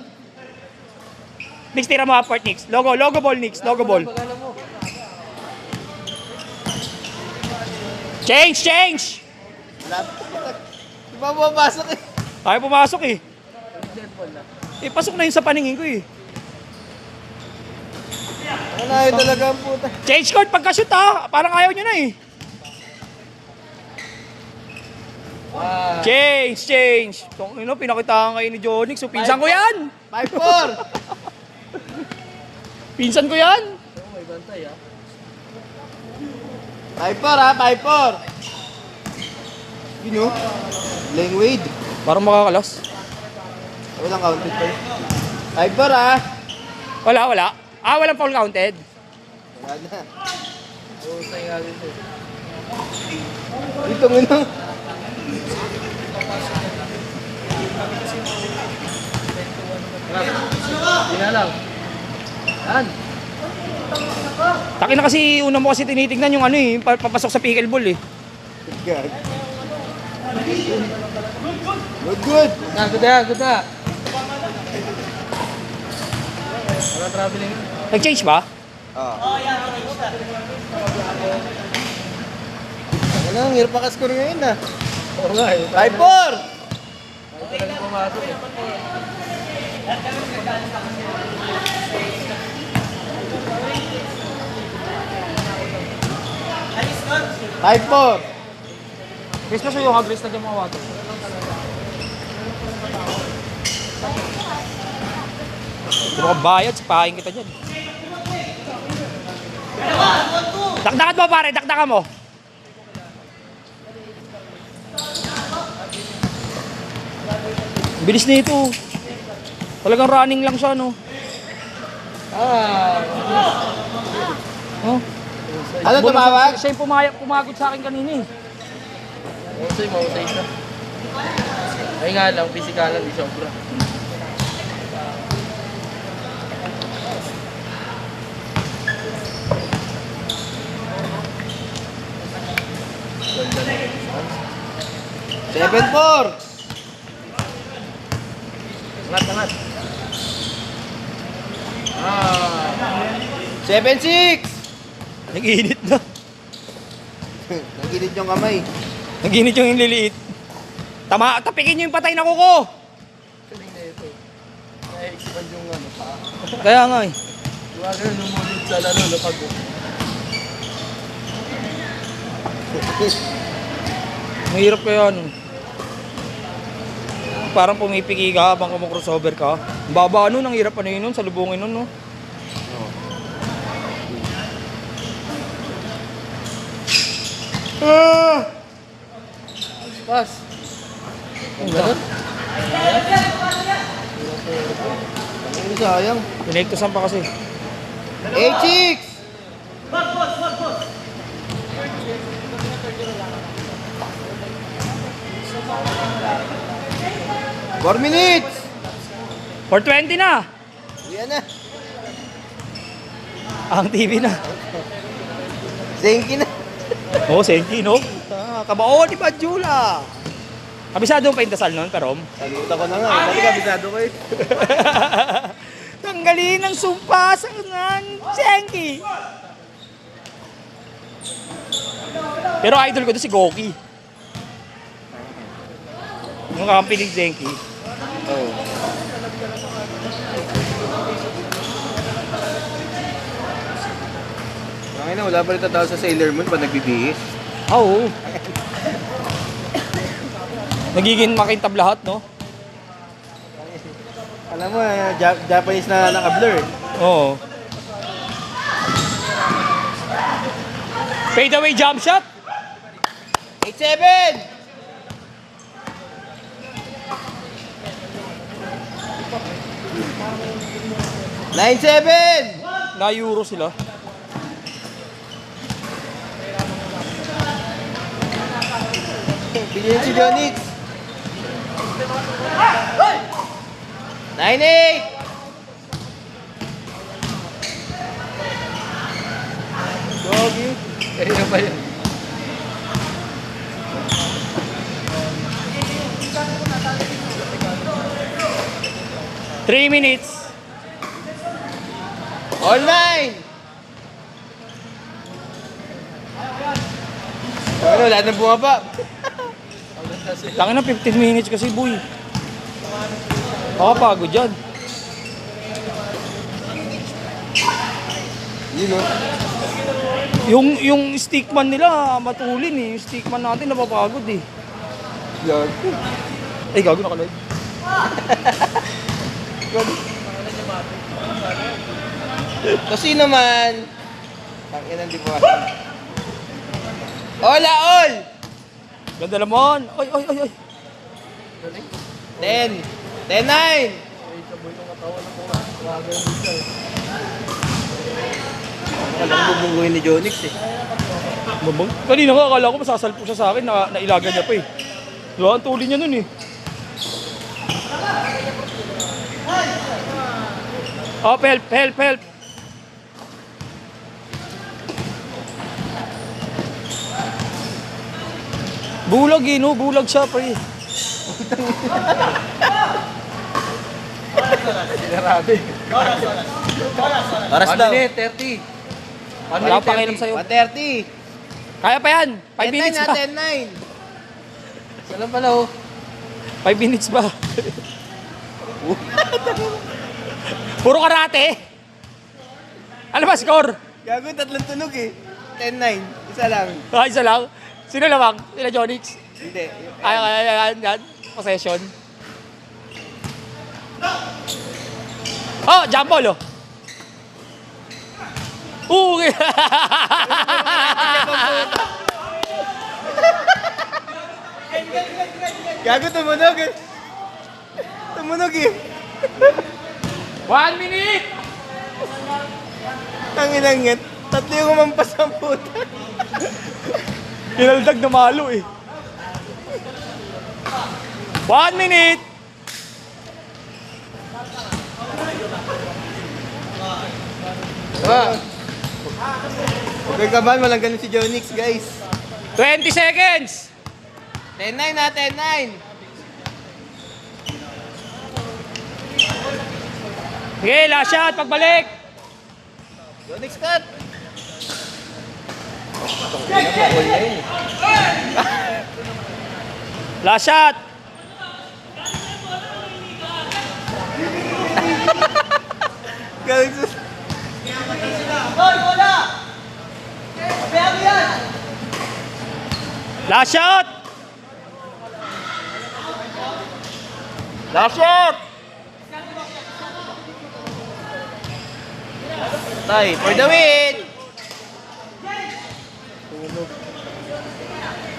Nix, tira mo apart, Nix. Logo ball, Nix. Logo ball. Pagkala mo. Change! Wala pa. Di ba pumapasok eh? Ayaw pumasok, eh. Eh, pasok na yun sa paningin ko, eh. Wala yun talaga ang puta. Change court pagka-shoot, ha. Parang ayaw nyo na, eh. Change! Tong ino, pinakitaan kayo ni Jonix. So, pinsan ko yan! 5-4. Pinsan ko yan! May bantay, ha? 5-4 ha, 5-4. Yun o. Lane Wade. Parang makakalas. Walang counted pa yun. 5-4 ha. Wala. Ah, walang foul counted. Wala na. Usay nga dito. Dito mo na. Hindi na lang. Yan. Taki na kasi una mo kasi tinitignan yung ano eh, papasok sa pickleball eh. God. Good. Good na. Wala traveling. Nag-change ba? Oh, ano, ang hirap makascore ngayon ah. Oo nga eh. 5-4! Talagang pumasok eh. Type 4. Chris pa sa'yo, Chris na dyan mga water. Pero kung bayad, sipahin kita dyan. Dakdakan mo pare, dakdakan mo. Bilis nito. Talagang running lang siya, no? Oh. Ano tumawag? Siya yung pumagod sa akin kanina eh. Mausay siya. Ay nga lang, pisikalan, di sobra. Seven 4. Angat. 7-6. Nag-iinit na. Nagilid yung kamay. Nag-iinit yung liliit. Tapikin nyo yung patay na kuko. Na-expand yung ano pa. Kaya nga eh. Huwag na lumulid sa lalo, lapag mo. Mahirap kaya ano. Parang pumipiki ka habang kumu-crossover ka. Ang baba nun, ang hirap ano yun nun, salubungin nun, no? Pas. Ang ganun. Ano sayang? Pinektosan pa kasi. 8-6. Four minutes. 420 na! Yan na. Ang TV na. Zenki na. Oo, Senki, no? Kabao ni Padjula. Kabisado mo pa yung dasal nun, Perom? Saluta ko na nga. Dali kabisado ko eh. Tanggalin ang sumpa sa ng Senki. Pero idol ko doon si Goki. Yung kakampi ni Senki. Oh. Ang ina, wala pa rin tatawag sa Sailor Moon pag nagbibihis. Oo. Nagiging makintab lahat, no? Alam mo, Japanese na naka-blur. Oo. Fade away jump shot. 8-7! Nine 7! Na-euro sila. Bigyan si Jonix. 9-8! Doggy. Kaya ba yun? Three minutes. Online! Ano, wala nang bumaba. Langin na 15 minutes kasi, boy. Makapagod yan. Yun o. Yung stickman nila, matulin eh. Yung stickman natin, napapagod eh. Yan. Ay, gago na ka-live. Kasi naman, tangin ang dibuha. Hola, all! Ganda naman. Ay, ay, ay, ay. 10, 10-9! Alam ko bubungguhin ni Jonix eh. Babang? Kanina nga, akala ko masasalpo siya sa akin, nailaga niya pa eh. Diba, ang tuli niya nun eh. Oh, help. Bulag eh, no? Bulag siya, pre. Grabe. Oras daw. 30. Wala akong pakialam sa'yo. 1:30. Kaya pa yan. 5 minutes na, pa. 10:09. Salam pala oh. 5 minutes ba? Puro karate. Ano ba score? Gago, 3 tunog eh. 10:09. Isa lang. Isa lang. Sino lamang? Sila Jonix? Hindi. Yan. Possession. Oh, jump ball oh. Gago, tumunog eh. Tumunog eh. 1 minute! Tanginang yan. 3 yung umampas ang puta. Kinaldag na malo eh. 1 minute! Huwag kang kabahan, walang ganun si Jonix, guys. 20 seconds! 10:09 na, 10:09. Sige, last shot, pagbalik! Jonix cut. Last shot! Galing sa... Hoy, bola! Pabayaan yan! Last shot! Last shot! Tay, for the win!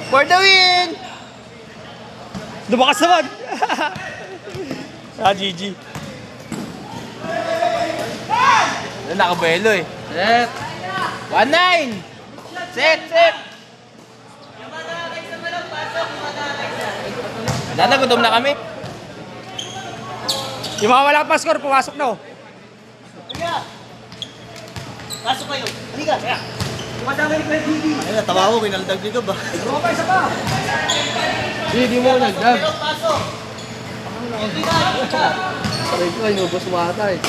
For the win! Lumakas naman! GG. Nakabuelo eh. Set! 1-9! Set! Wala na, gutom na kami. Yung mga wala pa score, pumasok na oh. Pasok kayo. Halika. Tumadamay ni Kuya Gigi. Ay, natawa ko, kinaldag dito ba? Isa pa. Hindi mo nagdag. Pasok. Sabi ko, inubos mo ata eh.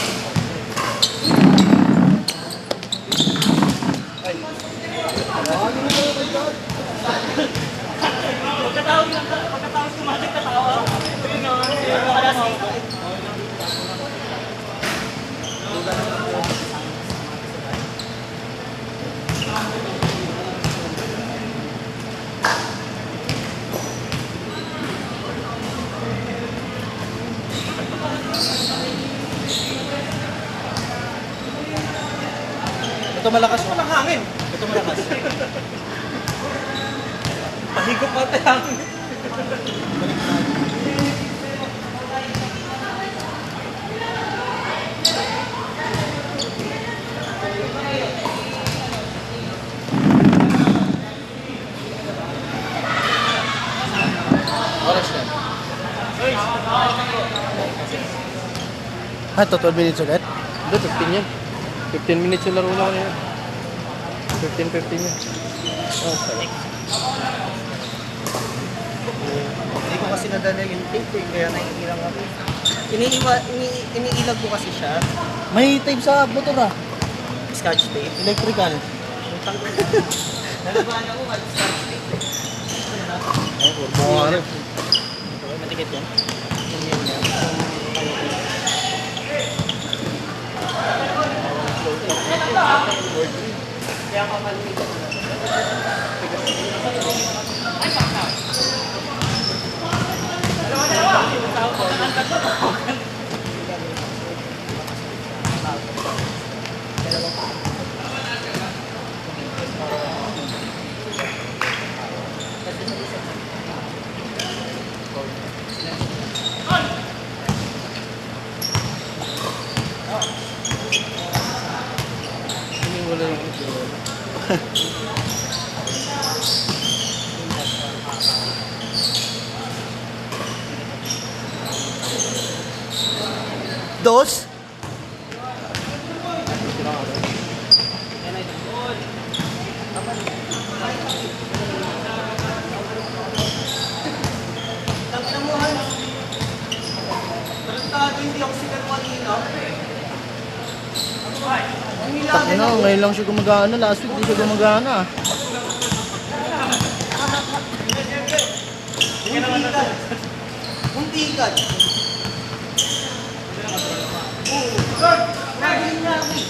Pagkatapos kumatik na tao. Ito malakas. Walang hangin. Ito malakas. Pahigop pa tayo. Oras na. Ito 12 minutes ulit? Hindi, 15 yan. 15 minutes yung laro na kanina. 15 yan. Oh, sorry. Hindi ko kasi nadala yung tape eh, kaya naiilang ako. Iniilag ko kasi siya. May tape sa motor ah. Scotch tape. Electrical. Nalabahan ako kasi scotch tape eh. Ay, puro. Matikit yan. Kaya kapalitan. Wala yung ito. Dos? Tangina mo, Hans. Tarantado, hindi ako sigal kanina. Ano, ngayon lang siya gumagana. Last week, di siya gumagana. Muntikan. Muntikan. Oo. Naging na ako eh.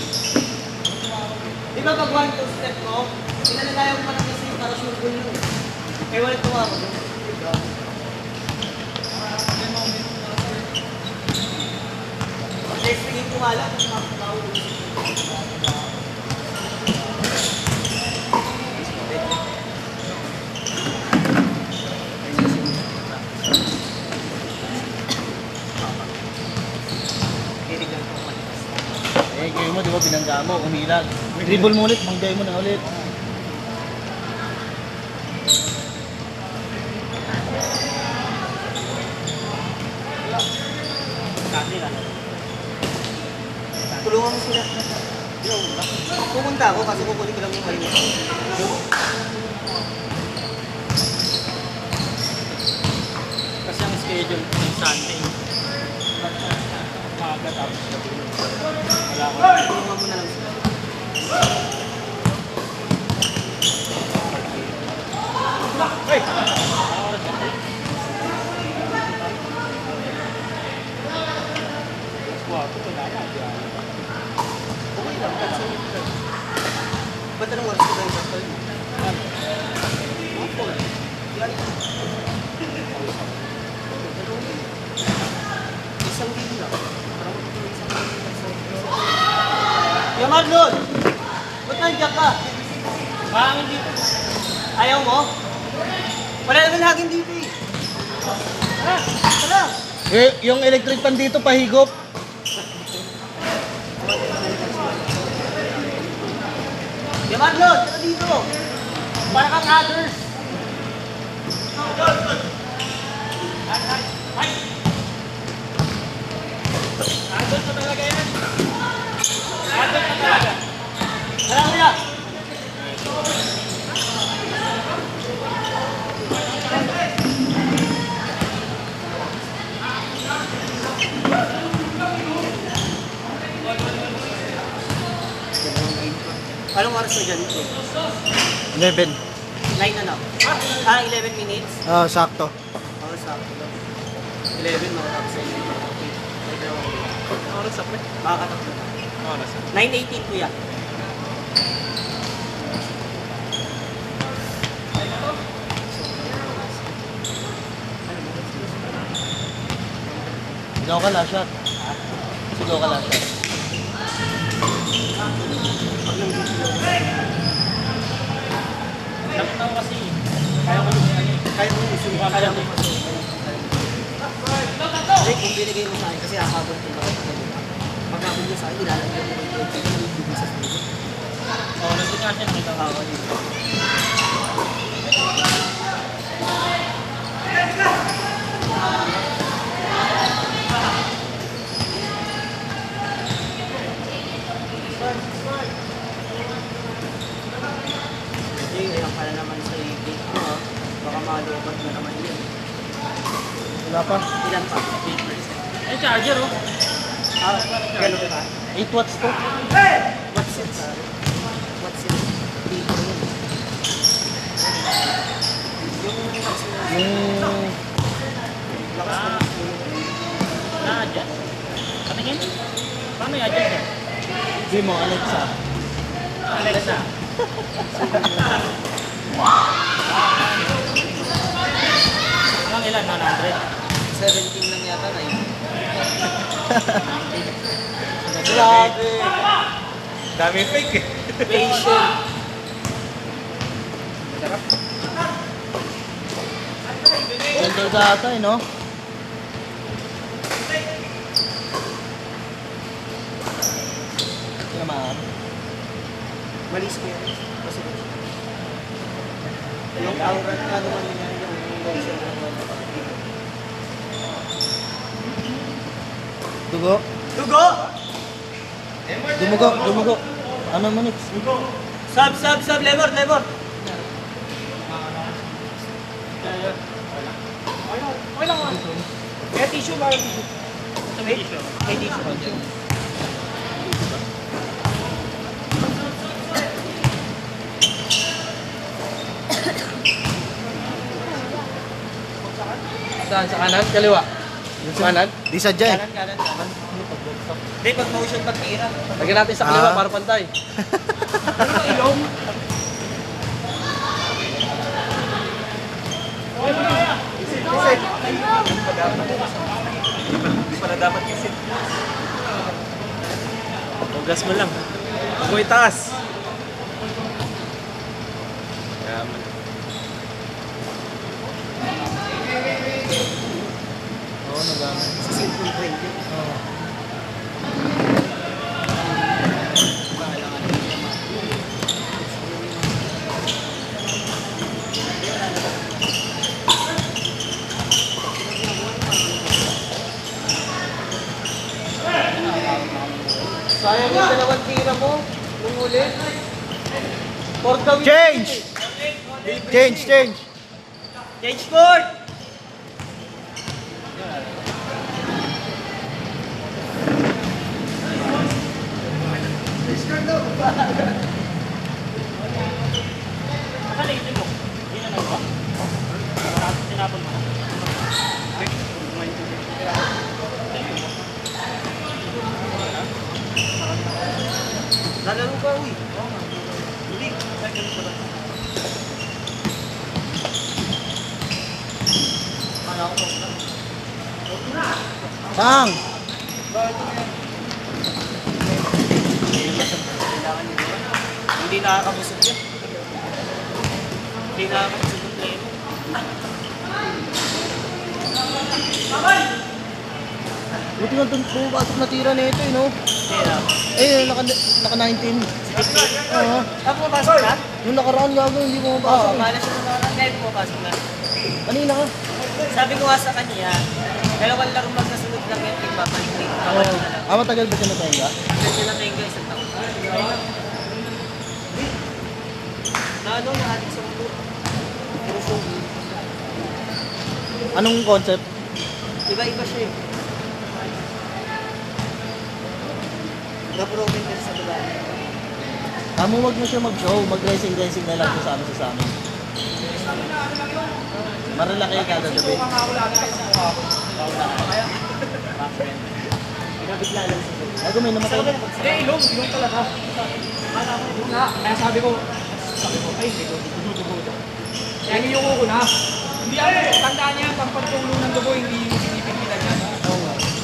Di ba pag 1-2 step ko, pinalalayan ko pa ng kasi para sure goal yun. Kaya wala tumawa ko. Testing yung kumala. Eh, kayo mo, di ba, binangga mo, umilag. Dribble mo ulit, manggay mo na ulit. Tulungan mo sila. Pupunta ako kasi kukunin ko lang yung kayo. Kasi ang schedule ko ng Sunday. Maaga tapos gabi. Wala ko. Tulungan mo na lang sila. Ba't anong oras ko na yung pastor? Isang game lang. Yung Marlon! Ba't nandiyan ka? Mahangin dito. Ayaw mo? Wala naman laging dito eh. Tara! Eh, yung electric pan dito, pahigop. Yung Marlon! Tara dito! Para kang others! Tara kuya! Anong oras na dyan? 11. 9 na 11 minutes? Ah, sakto. Oo, sakto lang. 11 mga tapos sa inyo. Oras sa pre? Makakatakbo. Oras sa? 9:18 kuya. Sigaw ka last shot. Sigaw ka last shot. Nakataw kasi. Kaya ko yung Kahit mo gusto mo kaya mo. Hindi, kung binigay mo sa akin kasi akabot ko bakit ka nila. Pagkabot mo sa akin, nilalagyan mo yung yung yung sa studio. Oo, nandun nga siya. Oo, dito. Hindi, ngayon pala naman sa gate mo. Baka malubat na naman yun. Wala pa. Ilan pa? Ay, charger oh. Ah, gano'n ba? 8 watts to. What's it? What's it? Dito yun. Yung lakas mo Na-adjust? Patingin? Paano i-adjust yan? Di mo, Alexa. Alexa. Ang ilan? 100? 17 lang yata na yun. Grabe. Dami fake eh. Patient. Gentle ka ata eh, no? Hindi naman. Malis ko yan. Kasi yung aura na naman niya, yung lotion naman. Dugo. Dugo! Dumugo. Ano man it? Sab, lemon. Okay lang. Kaya tissue ba? Tissue. May tissue. Saan? Sa kanan? Kaliwa? Kanan? Di sadya eh. Kanan. Hindi, pag motion pagtira. Lagyan natin sa kaliwa para pantay. Ilong. Hindi pala dapat kasi. Tugas mo lang. Huwag mo itaas. Yaman. Oo, nagamit. Sa simple brain. Sayang yung dalawang tira mo. Nung uli. For the win. Change! Change court! Lalaro ba, uy? Hindi. Bang! Hindi nakakabusog yan. Hindi nakakabusog yung play mo. Buti nga doon pumapasok na tira nito eh, no? Tira. Naka 19. Oo. Ako mapasok na? Yung nakaraan gago, hindi Oo, pumapasok. malas yung nakaraan. Kahit pumapasok na. Kanina ka. Sabi ko nga sa kanya, dalawang laro magkasunod lang yan, yung babalik na yun. Tawad ko na lang. Matagal ba siya natenga? Kasi na tayo isang taon. Na ano, nahating sa mundo. Puro show. Anong concept? Iba-iba siya eh. Na-broken din sa babae. Wag mo siya mag-show. Mag-racing na lang kung sa amin. Marilaki kada gabi. Pinabigla lang siya. Ako may namatay. Hindi, ilong talaga. Ilong na. Kaya sabi ko, ay, dugo. Kaya niyuko ko na. Hindi ako, tandaan niya, pang pagtulong ng dugo, hindi pinipigilan yan.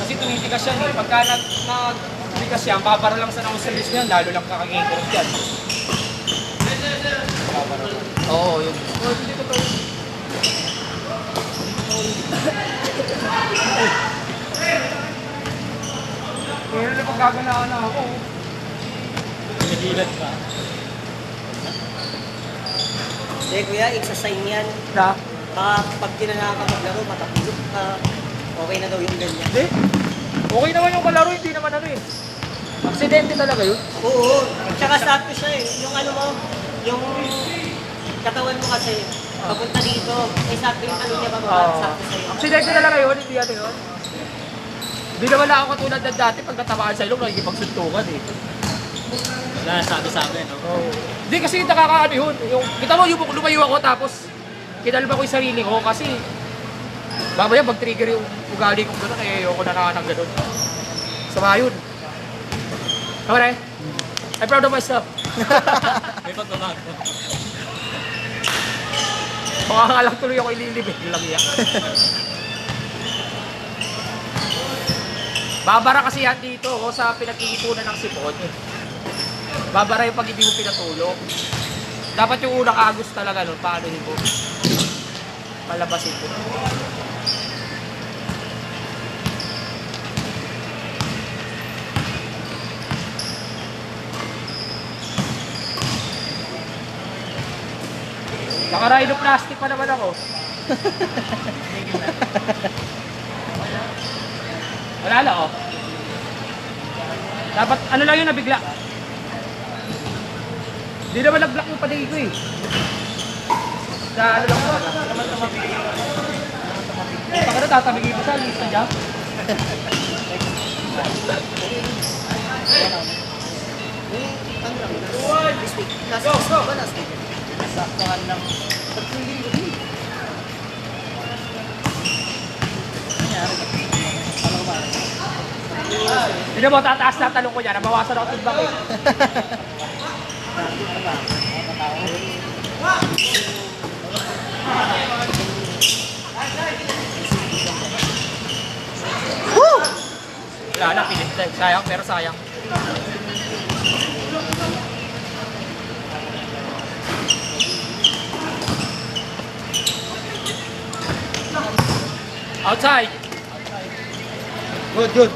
Kasi tumitigas yan eh. Pagka nagtigas yan, babara lang sa nausalis niyan, lalo lang kakagingkorot yan. Oo, yun. Oo, hindi totoo. Pero na pagkaganaan na ako. Nagilat ka. Hindi kuya, it's a sign yan. Na? Pag tinanaka ka maglaro, matapulog ka. Okay na daw yung ganyan. Hindi. Okay naman yung kalaro, hindi naman ano eh. Aksidente talaga yun. Oo, tsaka sakto siya eh. Yung ano mo, yung katawan mo kasi, papunta dito, eh sakto yung ano niya bababa, sakto sa'yo. Aksidente talaga yun, hindi ano yun. Hindi naman ako katulad ng dati pag natamaan sa ilong, nakikipagsuntukan eh. Wala sabi sa akin, no? Oo. Hindi kasi nakakaano yun. Yung, kita mo, yung lumayo ako tapos kinalma ko yung sarili ko kasi babaya mag-trigger yung ugali kong gano'n eh ayoko na ng gano'n. Sama yun. Tama na eh? I'm proud of myself. May pagbabago. Baka nga lang tuloy ako ililibig lang yan. Babara kasi yan dito sa pinag-iipunan ng sipon. Babara yung pag hindi mo pinatulog. Dapat yung unang agos talaga nun, paano yun mo? Palabasin ko. Naka-rhino plastic pa naman ako. Wala na oh. Dapat ano lang yun nabigla. Hindi naman nag-block yung paligid ko eh. Sa ano lang ko. Baka na tatabigin ko sa lista dyan. This week. Last week ba? Last week. Saktuhan ng... Hindi mo, tataas na talong ko dyan. Nabawasan ako feedback eh. Wala na, pilit. Sayang, pero sayang. Outside. Good, good.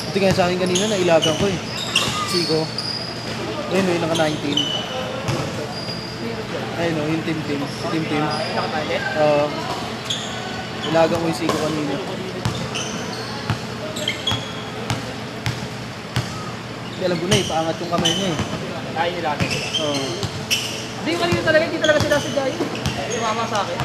Ito kaya sa akin kanina, nailagan ko eh. Siko. Ayun o, yung naka-19. Ayun o, yung team-team. Team-team. Ilagan ko yung siko kanina. Hindi alam ko na eh, paangat yung kamay niya eh. Tayo nilagay sila. Oo. Hindi yung kanina talaga, hindi talaga sila sadya yun. Sumama sa akin.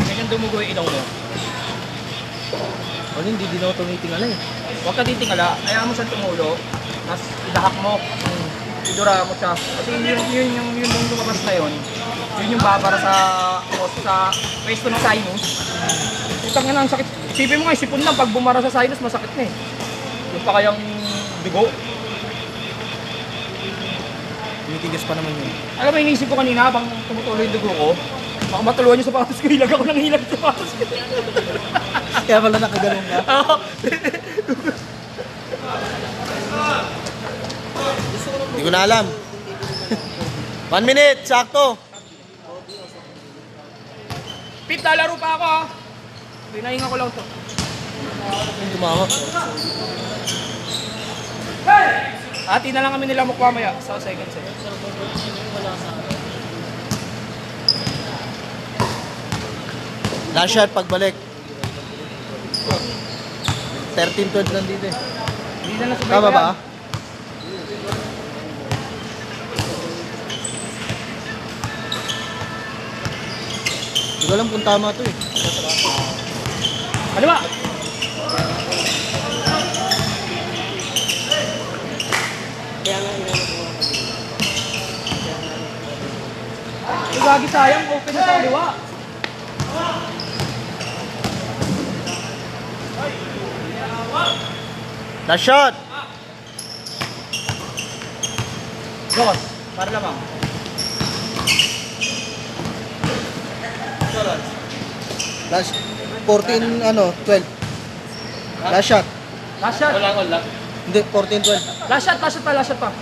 Ganyan dumugo yung ilaw mo. Ano, hindi din ako tumitingala eh. Huwag ka titingala, ayaw mo siyang tumulo, tapos idahak mo, idura mo siya. Kasi yung lumabas na yun yung babara sa pwesto ng sinus. Itang nga ang sakit. Isipin mo nga, sipon lang, pag bumara sa sinus, masakit na eh. Yung pa kayang dugo. Tumitigas pa naman yun. Alam mo, inisip ko kanina habang tumutuloy yung dugo ko, baka matuluan yung sapatos ko, hilag ako ng hilag sa sapatos ko. Kaya pala nakagalong ka. Hindi ko na alam. 1 minute, sakto. Pit, lalaro pa ako ha. Pinahinga ko lang to. Yung tumawak. Ati na lang kami nila mukha maya sa second set. Last shot, pagbalik. 13-12 lang dito eh. Hindi na nasabay Tama ko ba? yan. Hindi ko alam kung tama to eh. Ano ba? Ay, gagi sayang, open na sa kaliwa. Last shot. Dos, para lamang. Last 14, 12. Last shot. Last shot. Hindi, 14, 12. Last shot pa. Last shot pa.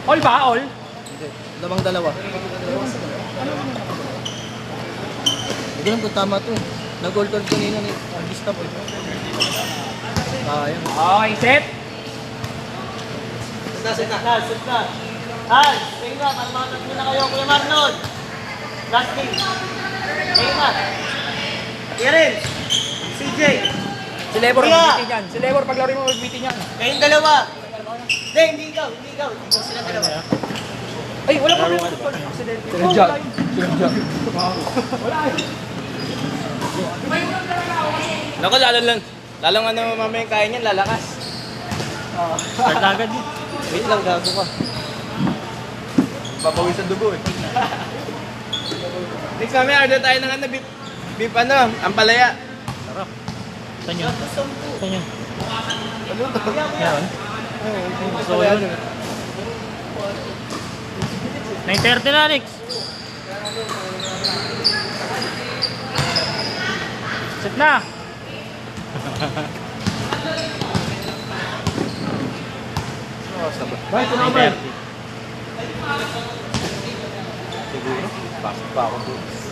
All ba? All? Hindi, lamang dalawa. Hindi ko alam kung tama to eh. Nag-goal-goal kanina ni Artista po. Ayan. Okay, set. Set na. Ay, kayo na. Maramanan mo na kayo. Kuya Marlon. Last game. Kayo na. Karen. CJ. Si Lebor, Kuya! magbitin yan. Si Lebor, paglaro mo, magbitin yan. Kayong dalawa. Hindi ikaw. Hindi sila dalawa. Ay, wala problema. Accident. Sinadya. Wala eh. Naku, lalong ano mamaya kaya niyan, lalakas. Dagdagan din. Wait lang, gago ka. Papawin sa dugo eh. Next kami, order tayo ng ano, beef ano, ampalaya. Sarap. Saan yun? Saan yun? Yan. Gusto ko yun. 9:30 na, Alex. Sit na. Bakit ito naman? 9:30. Siguro, pasok pa ako doon.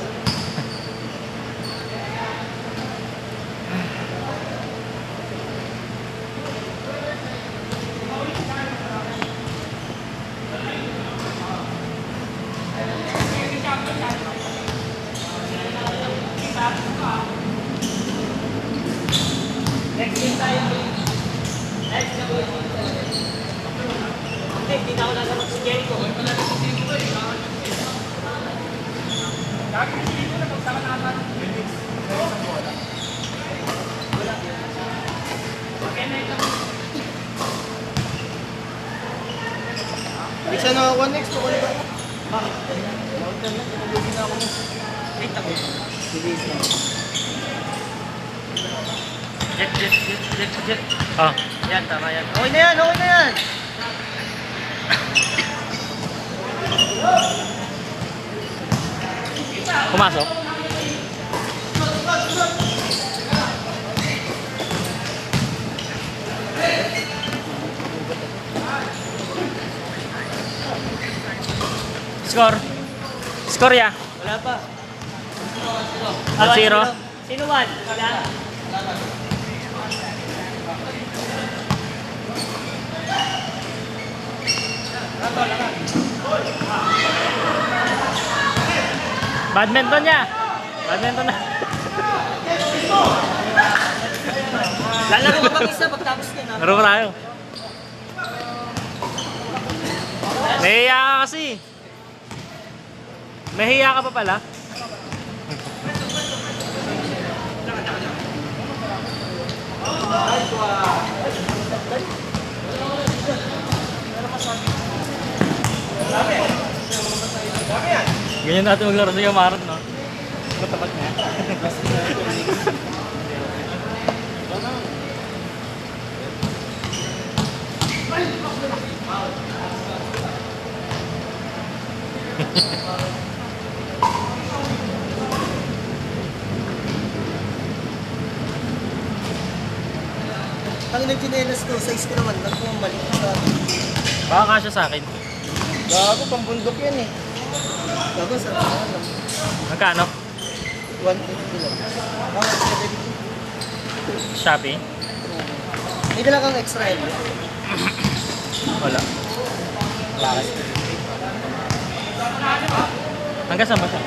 Hindi na ako nalaman si Jericho. Next ano ako, next ako ulit. Jet. Ah, Yan, tama yan. Okay na yan, okay na yan. pumasok. Score. Score ya. Wala pa. 1-0. Sino one? Wala. Badminton niya. Badminton na. Lalaro ka mag-isa pagtapos ka na. Laro tayo. Nahiya ka kasi. Nahiya ka pa pala. Ganyan natin maglaro sa Yamarat, no? Matapat niya. Ang nagchinelas ko, size ko naman, nagpumalik sa Baka kasya sa akin. Gago, pambundok yan eh. Gago sa akin. Magkano? 150 lang. Bakit Shopee? may dala kang extra helmet. Wala. Hanggang saan ba siya?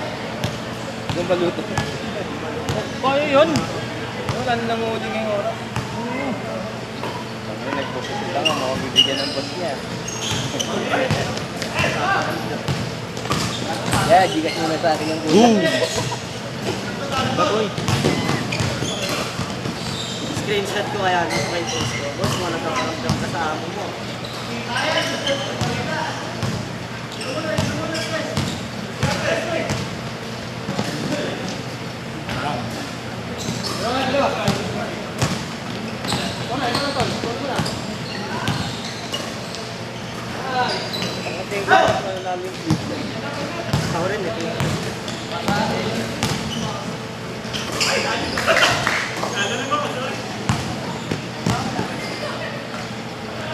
Doon baluto. Kaya yun. Wala na namuli ngayong oras. Sabi, nagpupusin lang ako, makabibigyan ng boss niya. Yeah, gigas muna sa akin yung ulam. Bagoy. Screenshot ko kaya nung may post ko. Boss, mo nagkakaramdam ka sa amo mo. Ako rin, ito yung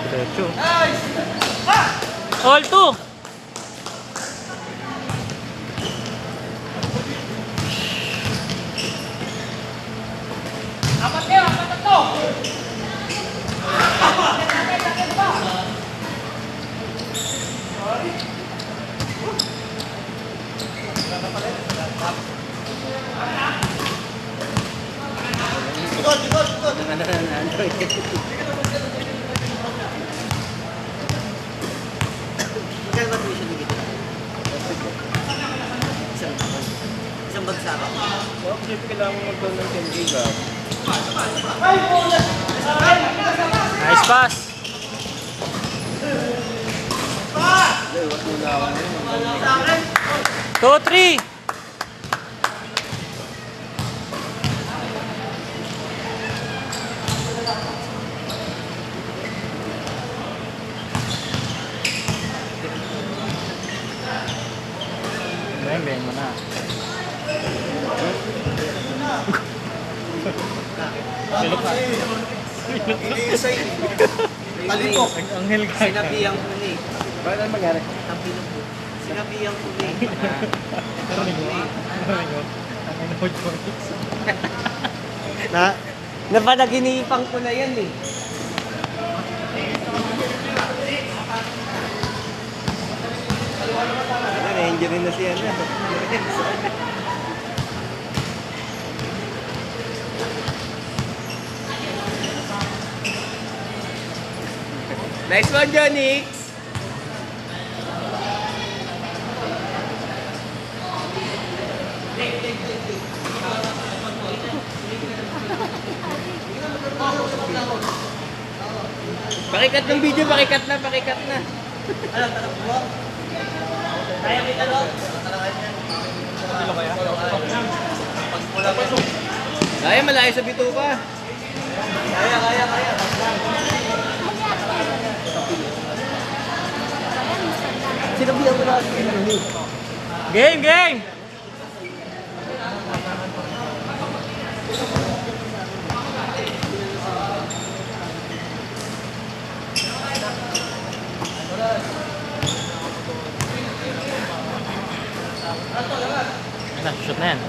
Diretso. All two. magkano ba tuition ni Gito? Isang bagsakan. So, kasi kailangan mo mag-down ng 10K ba? Nice pass. Two, three. Beng mo na. Talipok. Anghel ka. Sinabihan ko na eh. Bakit ano mangyari? Tapilok ko. Sinabihan ko na eh. Napanaginipan ko na yan eh. Ano, na-injury na siya na. Nice one, Jonix! Pakikat ng video, pakikat na. Kaya kita no? Kaya malayo sa bituka. Kaya. Sinabihan ko na eh. Game! Na, shoot na yan.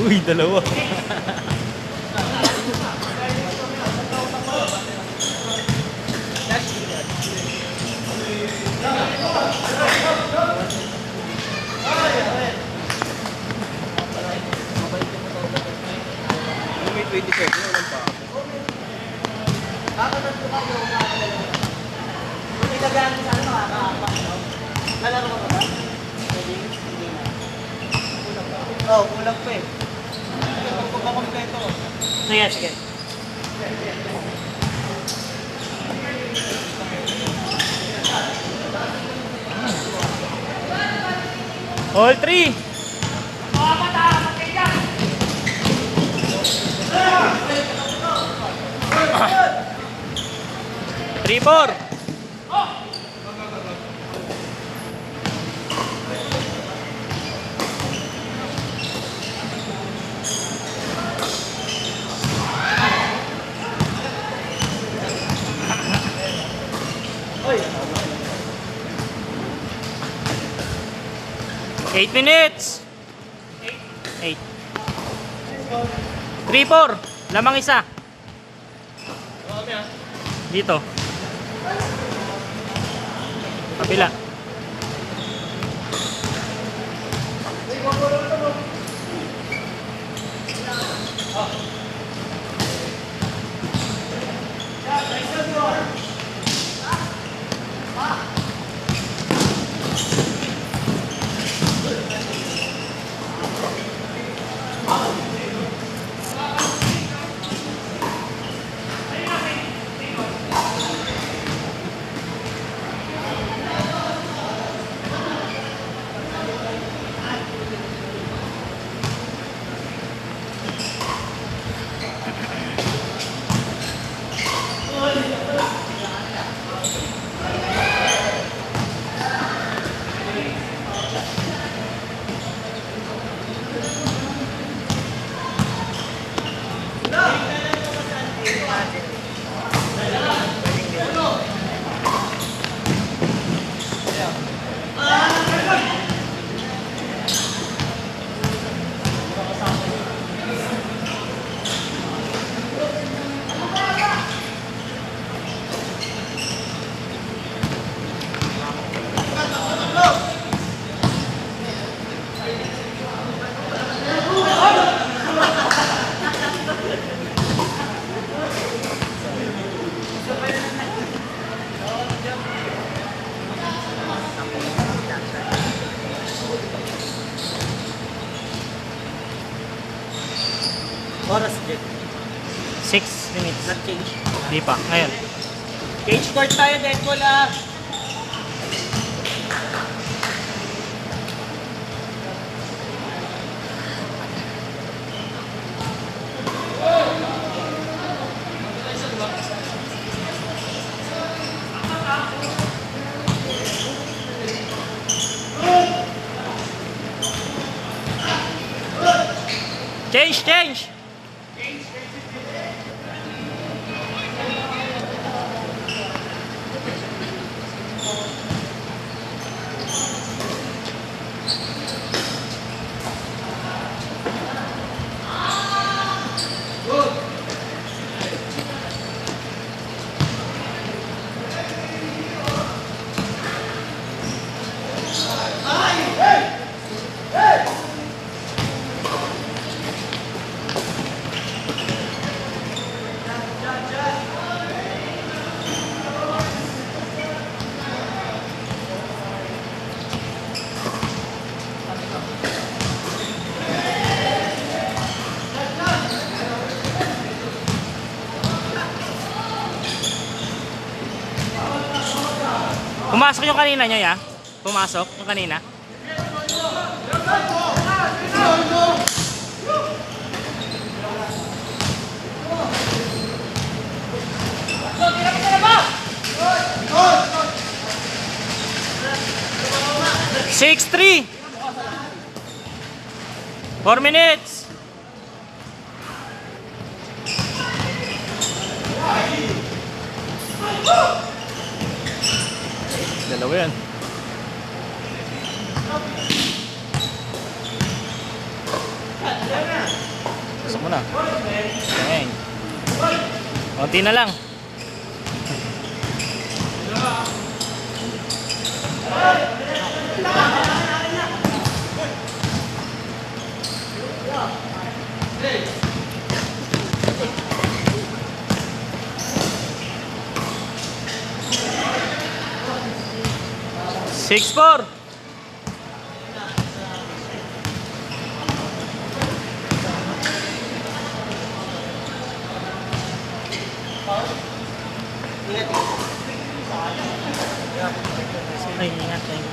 Uy, dalawa. May 20 seconds, walang pa. Kung ilagayan ko sana makakaapak, no? Lalaro ka ba? Hindi na. Oo, kulang pa eh. Pagkumpleto. Sige. All three. Three, four. Eight minutes. Eight. 3-4. Lamang isa. Dito. Kabila. Oras, Jeff. 6 minutes. Not change. Di pa. Ngayon. Cage court tayo, Deadpool ah. Change! Pumasok yung kanina niya, ya? Pumasok yung kanina. Six, 3. 4 minutes. Dalawa yan. Pasok mo na. Okay. Konti na lang. Six, 4. Ay, ingat tayo.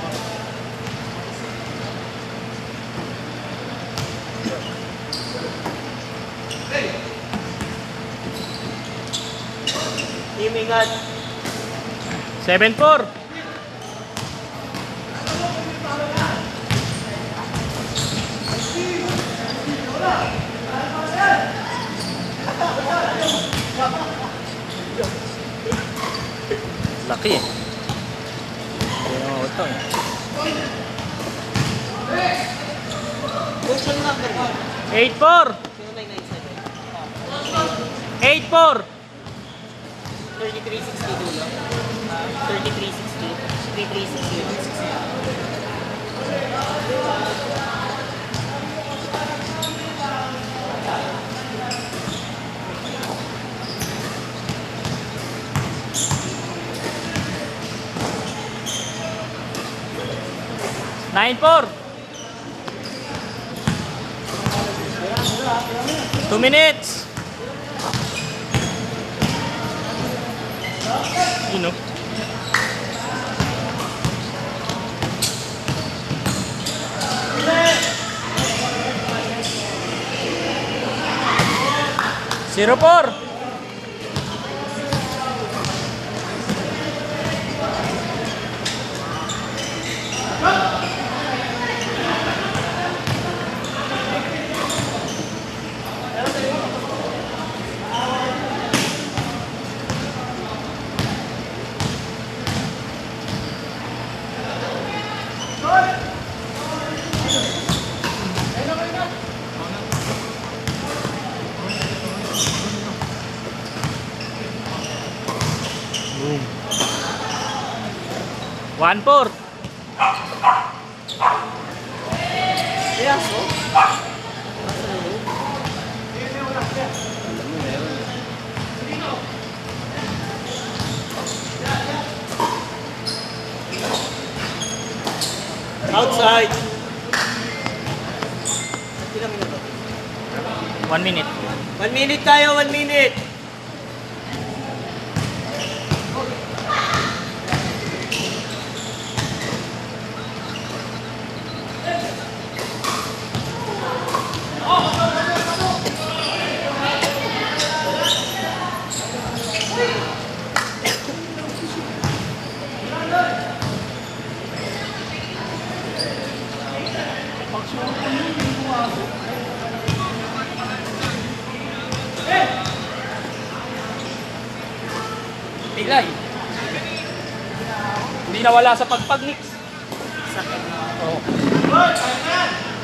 Team, ingat. 7, 4. Laki eh. Hindi naman auto eh. Coach, ano number mo? 8-4. 0997. 8-4. 3360 dulo. 3360. 3360. Nine, 4. 2 minutes. Yun o. Zero, 4. Boom. 1-4. Yes, oh. Outside. 1 minute. 1 minute tayo, 1 minute. Pilay. Hindi nawala sa pagpag-mix. Oo.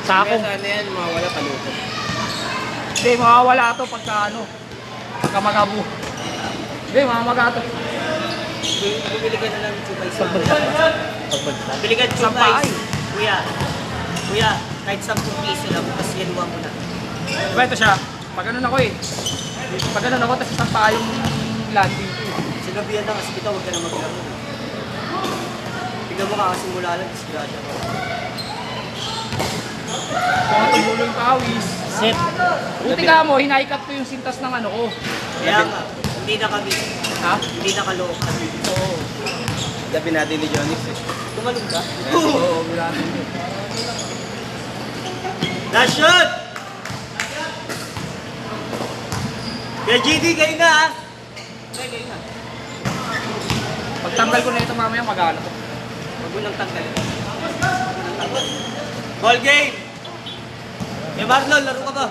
Sako. Ano yan, mawala paluto. Hindi, mawawala ito pagka ano. Pagka magabo. Hindi, mamamaga ito. Bumili ka na lang ng 2 by 6. Bili ka ng 2 Sa by bahay. Kuya, kahit 10 piso lang, bukas yanuwa mo na. Diba ito siya? Pag ganun ako eh. Pag ganun ako, tapos isang pa yung landing ko. Sinabihan na kasi kita, huwag ka na maglaro. Tignan mo kakasimula lang, disgrasya ko. Kung ang tumulo yung pawis. Set. Buti ka mo, hinaikat ko yung sintas ng ano ko. Kaya nga, hindi nakabit. Ha? Hindi nakalookan. Oo. Gabi natin ni Jonix eh. Tumalong ka? Oo, wala natin. Last shot! Kaya GD, kayo na ha? Kayo na. Pagtanggal ko na ito mamaya, mag-ano ko. Huwag mo nang tanggalin. Ball game! Eh Marlon, laro ka ba?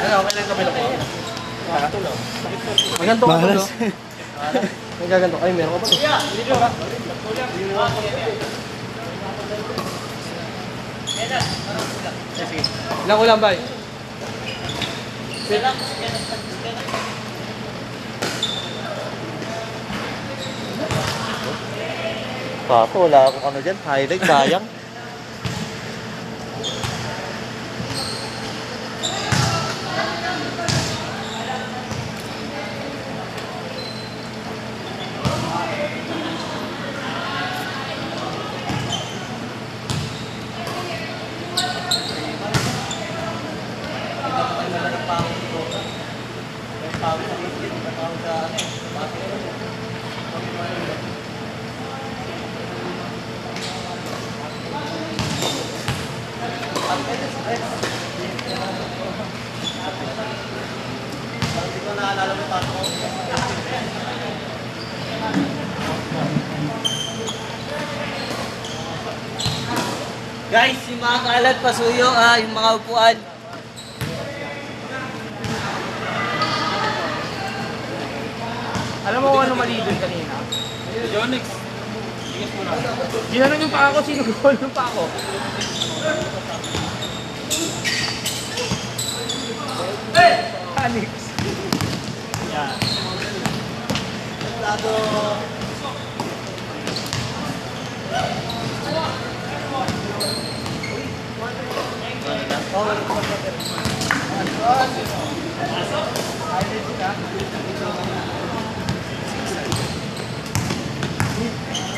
Ano, okay lang kami ko. May ganito ako no? May gaganto. Ay, meron ka ba? Ilang ulam ba? Kaso, wala akong ano dyan. Highlight, sayang. Guys, yung mga kalat, pasuyo yung mga upuan. Alam mo kung ano mali doon kanina? Jonix. Ginanon yung paa ko, sinugol yung paa ko. Alex.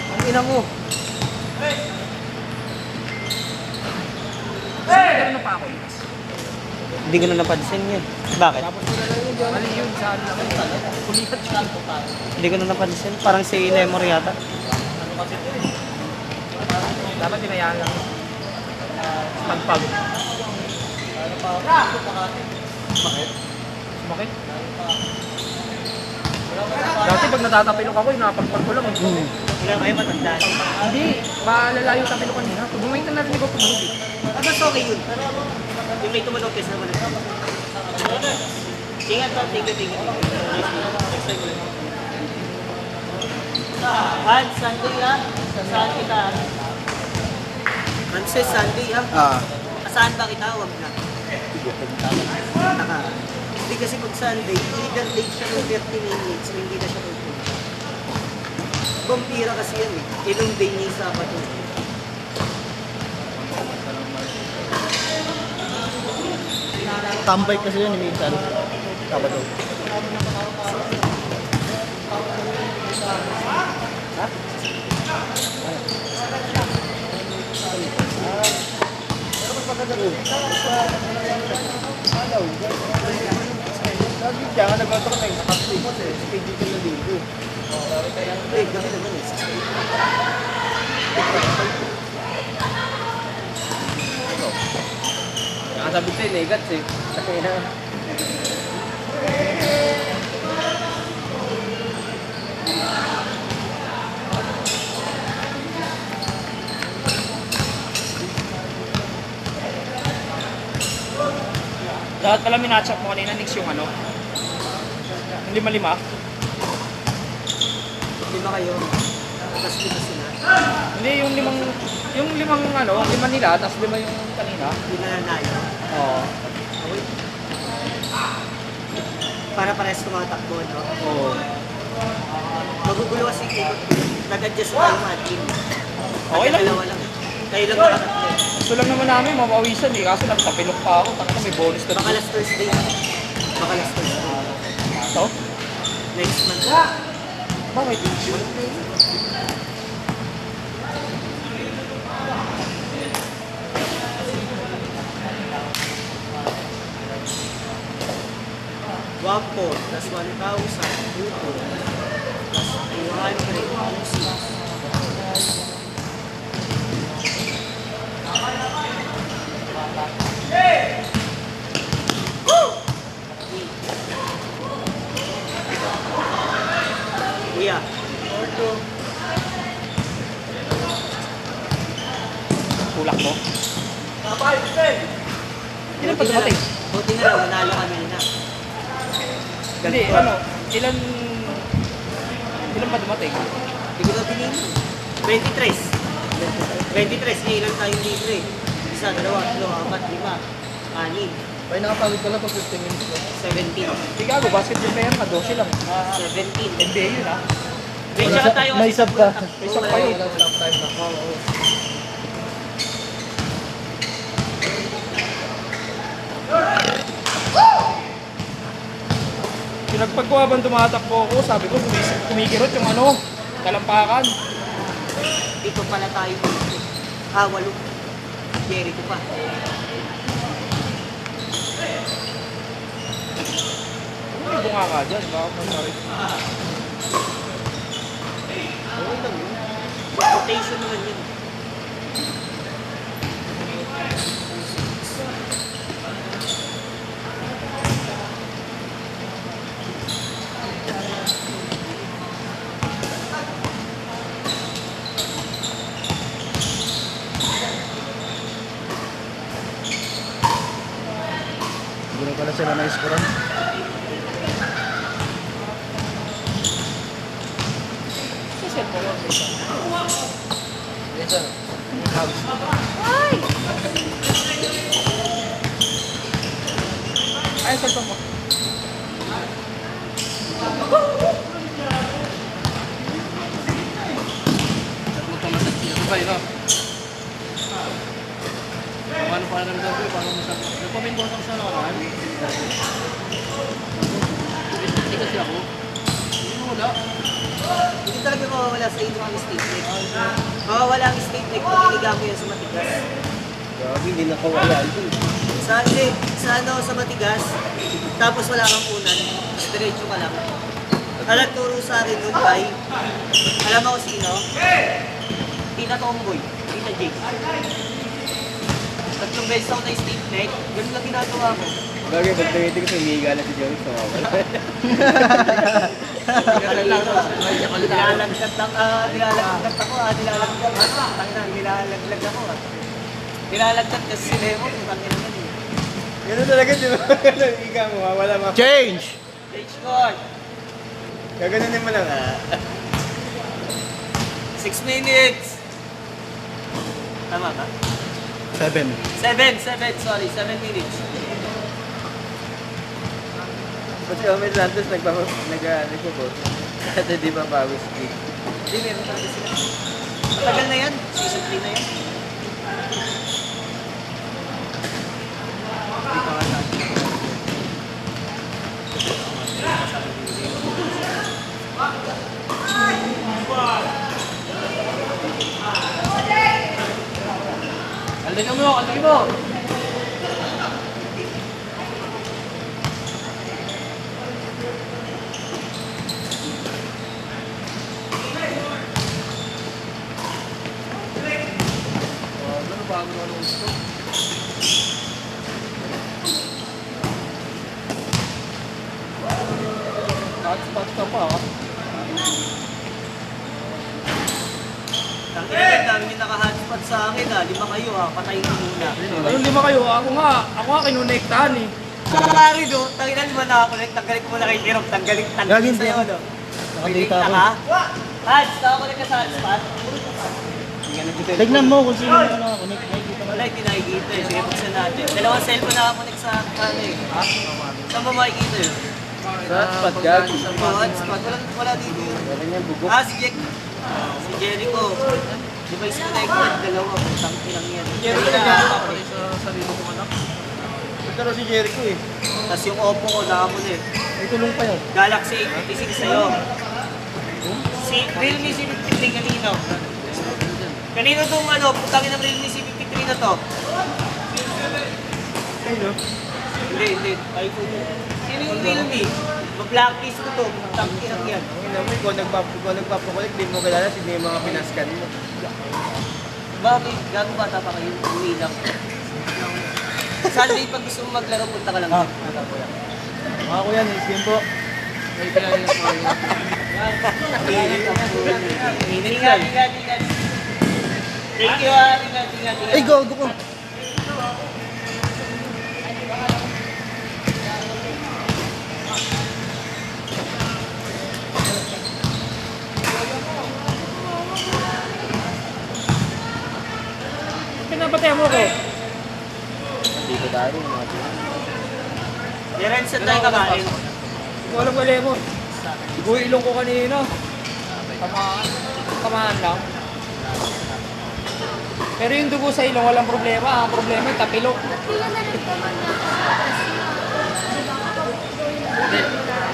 Ang ina mo. Ginanon yung paa ko. Hindi ko na napansin yun. Bakit? Mali yun sa ano lang. Kulipat siya. Hindi ko na napansin. Parang si Lemor yata. Dapat tinayaan lang. Pagpag. Bakit? Dati pag natatapilok ako, napagpag ko lang. Wala kayo matandaan. Hindi, maalala yung tapilok kanina. Pag bumalik na narinig ko tumunog eh. Mas okay yun. Yung may tumalong test naman. Ingat to, tingin. Next time ulit. Hans, Sunday Saan kita? Hans, Sunday Saan ba kita? Huwag na. Hindi kasi pag Sunday, either late siya ng 30 minutes o hindi na siya pupunta. Vampira kasi yan eh. Ilang day niya sa Sabato. Tambay kasi yun, minsan. Sabado. Lagi dyan, nag-auto na yung kapli mo, schedule ka na dito. Gabi naman eh. Nakasabit sa'yo, negats eh. Dapat pala minatchak mo kanina, Nix, yung ano? Yung lima-lima. Lima kayo. Tapos lima sila. Hindi, yung limang ano, lima nila, tapos lima yung kanina. Hindi na nanayo. Oo. Para parehas tumatakbo, no? Oo. Magugulo kasi kung nag-adjust na yung admin. Okay lang. Dalawa lang. Kayo lang nakatatlo. Gusto lang naman namin, mapawisan eh. Kaso nagtapilok pa ako. Taka may bonus na Baka last Thursday. Baka last Thursday. So? Next month. Bakit? Wapo, plus 1,000, Buto, plus 200, 6. Kuya, Tulak mo? Ilan pa dumating? Buti na lang, manalo kami na. Hindi, ano, ilan pa dumating? Hindi ko na pinili. 23. 23, eh, ilan tayong dito eh. Isa, dalawa, tatlo, apat, lima, anim, Ay, nakapagod ka lang pag 15 minutes ko. 17. Chicago, basketball player ka, 12 lang. 17. NBA yun ah. May tsaka tayo May sub ka. May sub kayo. Walang stop time na. Pinagpagkuhabang tumatakbo ako, sabi ko, kumikirot yung ano, kalampakan. Dito pala tayo. Walo. Jericho pa. May bunga ka dyan, baka masari. Okay lang yun. Rotation naman yun. Siguro pala sila na-scorean. Sa cellphone lang siya. Yes, sir. Ay, cellphone mo. Sabay, no? Ano pa rin daw ko, parang masarap. Nagpamit ko sa nakaraan. Hindi kasi ako. Hindi wala. Hindi talaga mawawala sa inyo ang state neck. Mawawala ang state neck pag iniga mo yan sa matigas. Grabe, hindi nakawala ito. Sa sa matigas, tapos wala kang unan, diretso ka lang. Ang nagturo sa akin nun, bay, alam mo kung sino? Tita Tomboy, Tita Jake. Tatlong beses ako na state neck, ganun lang ginagawa ko. Bagay, pag tumitig ko, humihiga na si Joey sa mawala. Nilalaglag ako. Nilalaglag kasi si Lemo, putang ina naman eh. Ganun talaga, di ba? Higa mo, mawala ma. Change! Stage score, Gaganunin mo lang, 6 minutes. Tama ba? 7. 7 minutes. Kasi Omer Santos nagpo-post. Kasi di ba pawis kick? Hindi, meron talaga sila. Matagal na yan. Season 3 na yan. Hindi pa kata. Aldagin mo! anong gusto. Hotspot ka pa ah. Tangina, dami yung naka-hotspot sa akin ah. 5 kayo ah, patayin ko muna. Ayun, 5 kayo. Ako nga kinonektahan eh. Sakari do, tangina 5 na ako. Tanggalin ko muna kay Kirok. Tanggalin Gagin sa'yo din. no. Nakadata ako. Hads, nakakulit ka sa hotspot? Tignan mo kung sino yung nakakunik. Wala, hindi nakikita eh. Sige, buksan natin. Dalawang cellphone nakakunik sa ano eh. Saan ba makikita yun? Hotspot, gag. Sa mga hotspot. Wala dito yun. Wala niyan, bugok. Si Jack. Si Jericho. Device connected. Dalawa. Putang ilang yan. Jericho na Kapag sa sarili ko anak. Pero si Jericho eh. Tapos yung Oppo ko, nakakunik. May tulong pa yun. Galaxy A56 sa'yo. Si Realme C53 kanino? Kanino tong ano, putangin ng Realme C53 na to? Ayun, Hindi. iPhone yun. Sino yung Realme? Mag-blacklist ko to. Putangin lang yan. Kung nagpapakulik, di mo kilala, sino yung mga pinaskan mo. Bakit? Gago bata pa kayo. Uwi lang. Sunday pag gusto mo maglaro, punta ka lang. Ah. Mga kuya, nice game po. Ingat. Thank you ah. Ingat. Ay, gago ko. Pinapatay mo ko. Dito tayo, mga kuya. Diren sa tayo kakain. Walang wala mo. Iguy ilong ko kanina. Tamaan lang. Pero yung dugo sa ilong, walang problema. Ang problema yung tapilok. Pila na rin ko man na. Kasi, di ba kapag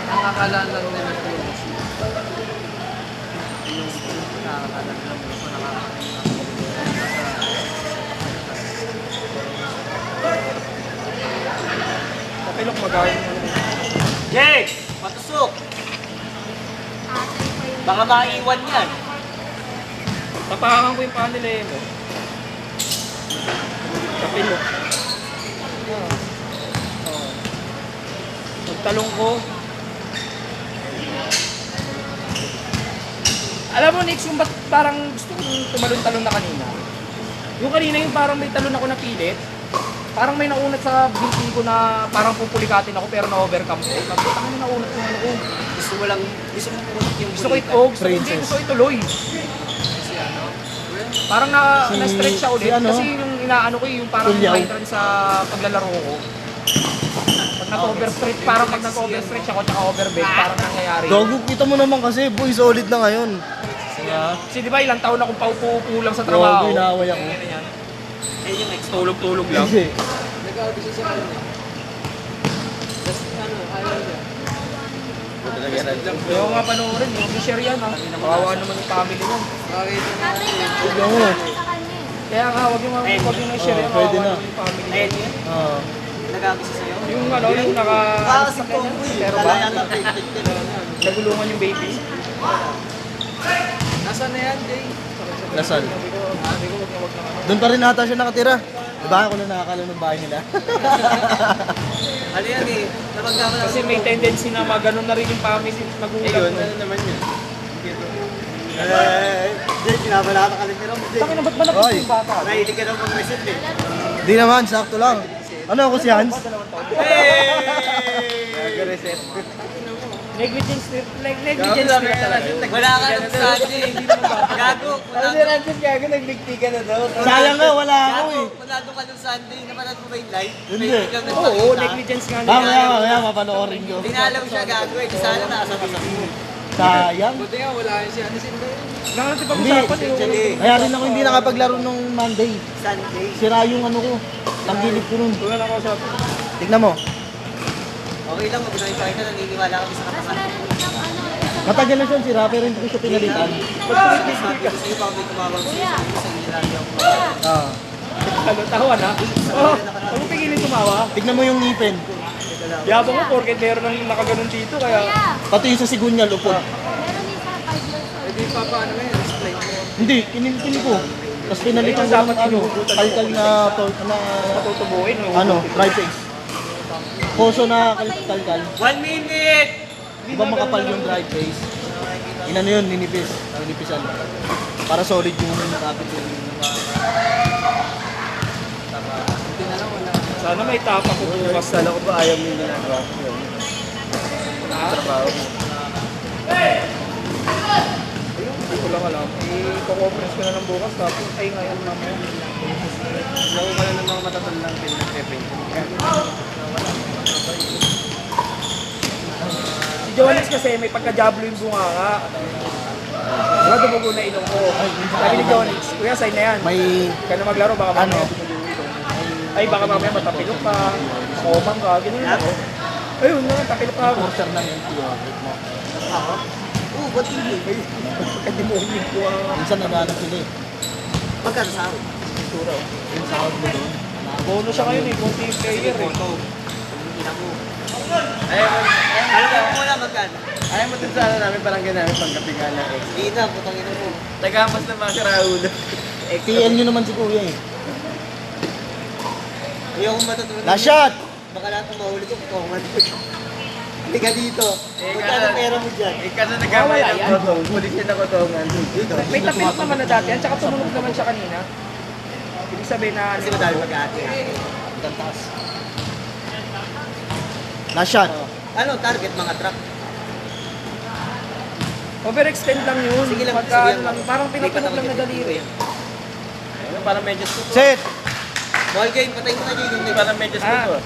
Nakakalaan lang nila ito. Nakakalaan lang nila tapilok magaling. Jake! Patusok! Baka maiwan yan. Tapakan ko yung paa nila eh. Tapilok. Pagtalong ko. Alam mo, Nix, yung ba't parang gusto kong tumalon-talon na kanina? Yung kanina yung parang may talon ako na pilit. Parang may naunat sa binti ko na parang pupulikatin ako pero na-overcome ko. Parang may naunat yung ano ko. Gusto mo punot yung Gusto ko gusto ko ituloy. Parang na-stretch siya ulit si ano? kasi yung inaano ko yung parang Ulyaw. hydran sa paglalaro ko. Pag nag-overstretch, parang pag nag-overstretch ako tsaka overbend, parang nangyayari. Gago, kita mo naman kasi, boy, solid na ngayon. Kasi di ba ilang taon akong paupo lang sa Gago, trabaho. inaaway ako. Ayun yung expo. Tulog-tulog lang. Kasi, Kaya nga panoorin, yung share yan ha. Kawawa naman yung family mo. tatay na nga Tignan mo. sa kanya eh. Kaya nga, wag yung share yan. pwede Kawawa na. naman yung family mo. Ayan yun. ah, Nagagisa sa'yo. Yung ano, yung naka... Si Tomboy. Pero Kala ba? yata. Nagulungan yung baby. Nasaan na yan, Jay? Lasal. Sabi ko, wag na ano. Doon pa rin ata siya nakatira. Diba ako na nakakala ng bahay nila? Ano yan eh. Napagkama Kasi may tendency na maganon na rin yung family, magulang. Ayun, no? ano naman yun? Jake, pinabalata ka rin pero Sakin na, ba't ba napos Oy. Ah, yung bata? nahilig ka daw mag-reset eh. Di naman, sakto lang. Ano ako si Hans? Nag-reset. Negligence na talaga. Wala ka ng Sunday. Gago. Ano si Ransom gago, nagbigti ka na daw. Sayang nga, wala ako Gago. eh. Panalo ka ng Sunday. Napanood mo ba yung live? Hindi. May biglang Oo, nagpakita. negligence nga Ah, nila. kaya mapanoorin ko. Dinalaw siya gago eh. Sana nakasama-sama mo. Sayang. Lang natin Hindi. pag-usapan eh. Kaya rin ako hindi nakapaglaro nung Monday. Sunday. Sira yung ano ko. Tanggilit ko nun. Wala na ako sa... Tignan mo. Okay lang, mag-unahin pa kita. Naniniwala kami sa Tapos kapangalan. meron din siyang ano, isang Matagal na siyang sira pero hindi ko siya pinalitan. Sabi ko sa'yo, baka may tumawag Kuya. sa Inilalia ko. kuya. Ah. Ano, tawa na? Oo, huwag mo pigilin tumawa. Tignan mo yung ngipin. Yabang ko, porket meron nang nakaganon dito, kaya... Kuya, Pati yung sa sigunyal upod. meron din sa 5 years old. Hindi, kinilkin ko. Tapos pinalitan ko ng ano, kalkal na, Matutubuin. dry face. Poso na kalkal. 1 minute! Di ba makapal yung dry face? Inano yun, ninipisan. Para solid yung kapit yung... Sana may tapa ko bukas. Kala ko ba ayaw mo yung ginagawa ko yun? Trabaho mo. Hindi ko lang alam. I-conference ko na ng bukas tapos ay ngayon naman. Lako ka na ng mga matatandang pinag-paint. Si Jones kasi may pagka-jablo yung bunganga. Wala dumugo na ilong ko. Sabi ni Jones, kuya sign na yan. May... Ka na maglaro, baka mamaya Ano? dumugo yung ilong. Ay baka mamaya matapilok ka, komang ka, ganun lang ako. Ayun na, tapilok ka. Porter ng LTO. Oo, ba't hindi? Hindi mo humig ko ang Minsan naghanap sila eh. Magkano sa akin? tura. Yung sahod mo doon. Bono siya ngayon eh, konti yung player eh. Alam mo muna magkano? Ayaw mo dun sa ano namin, parang ganun namin pangkapingan na ex. Hindi na, putang ina mo. Tagamas na mga si Raul. PN nyo naman si Kuya eh. Ayokong matutulog. Last shot! Baka lahat ng mahuli ko, kukongan. Hindi ka dito. Eh, Magkano pera mo dyan? Eh, kasi nagkamay Wala ng yan. kotong. Pulis niya na kotongan. May tapilok naman na dati yan, tsaka tumunog naman siya kanina. Ibig sabihin na Kasi madami mag-aating. Tantas. Last shot. Ano target mga truck? overextend lang yun. Sige lang, Pagka, sige ano lang. lang, parang pinatunog lang na daliri. Parang medyas ko to. Set! Ball game, patay mo na dyan. Parang medyas ko to.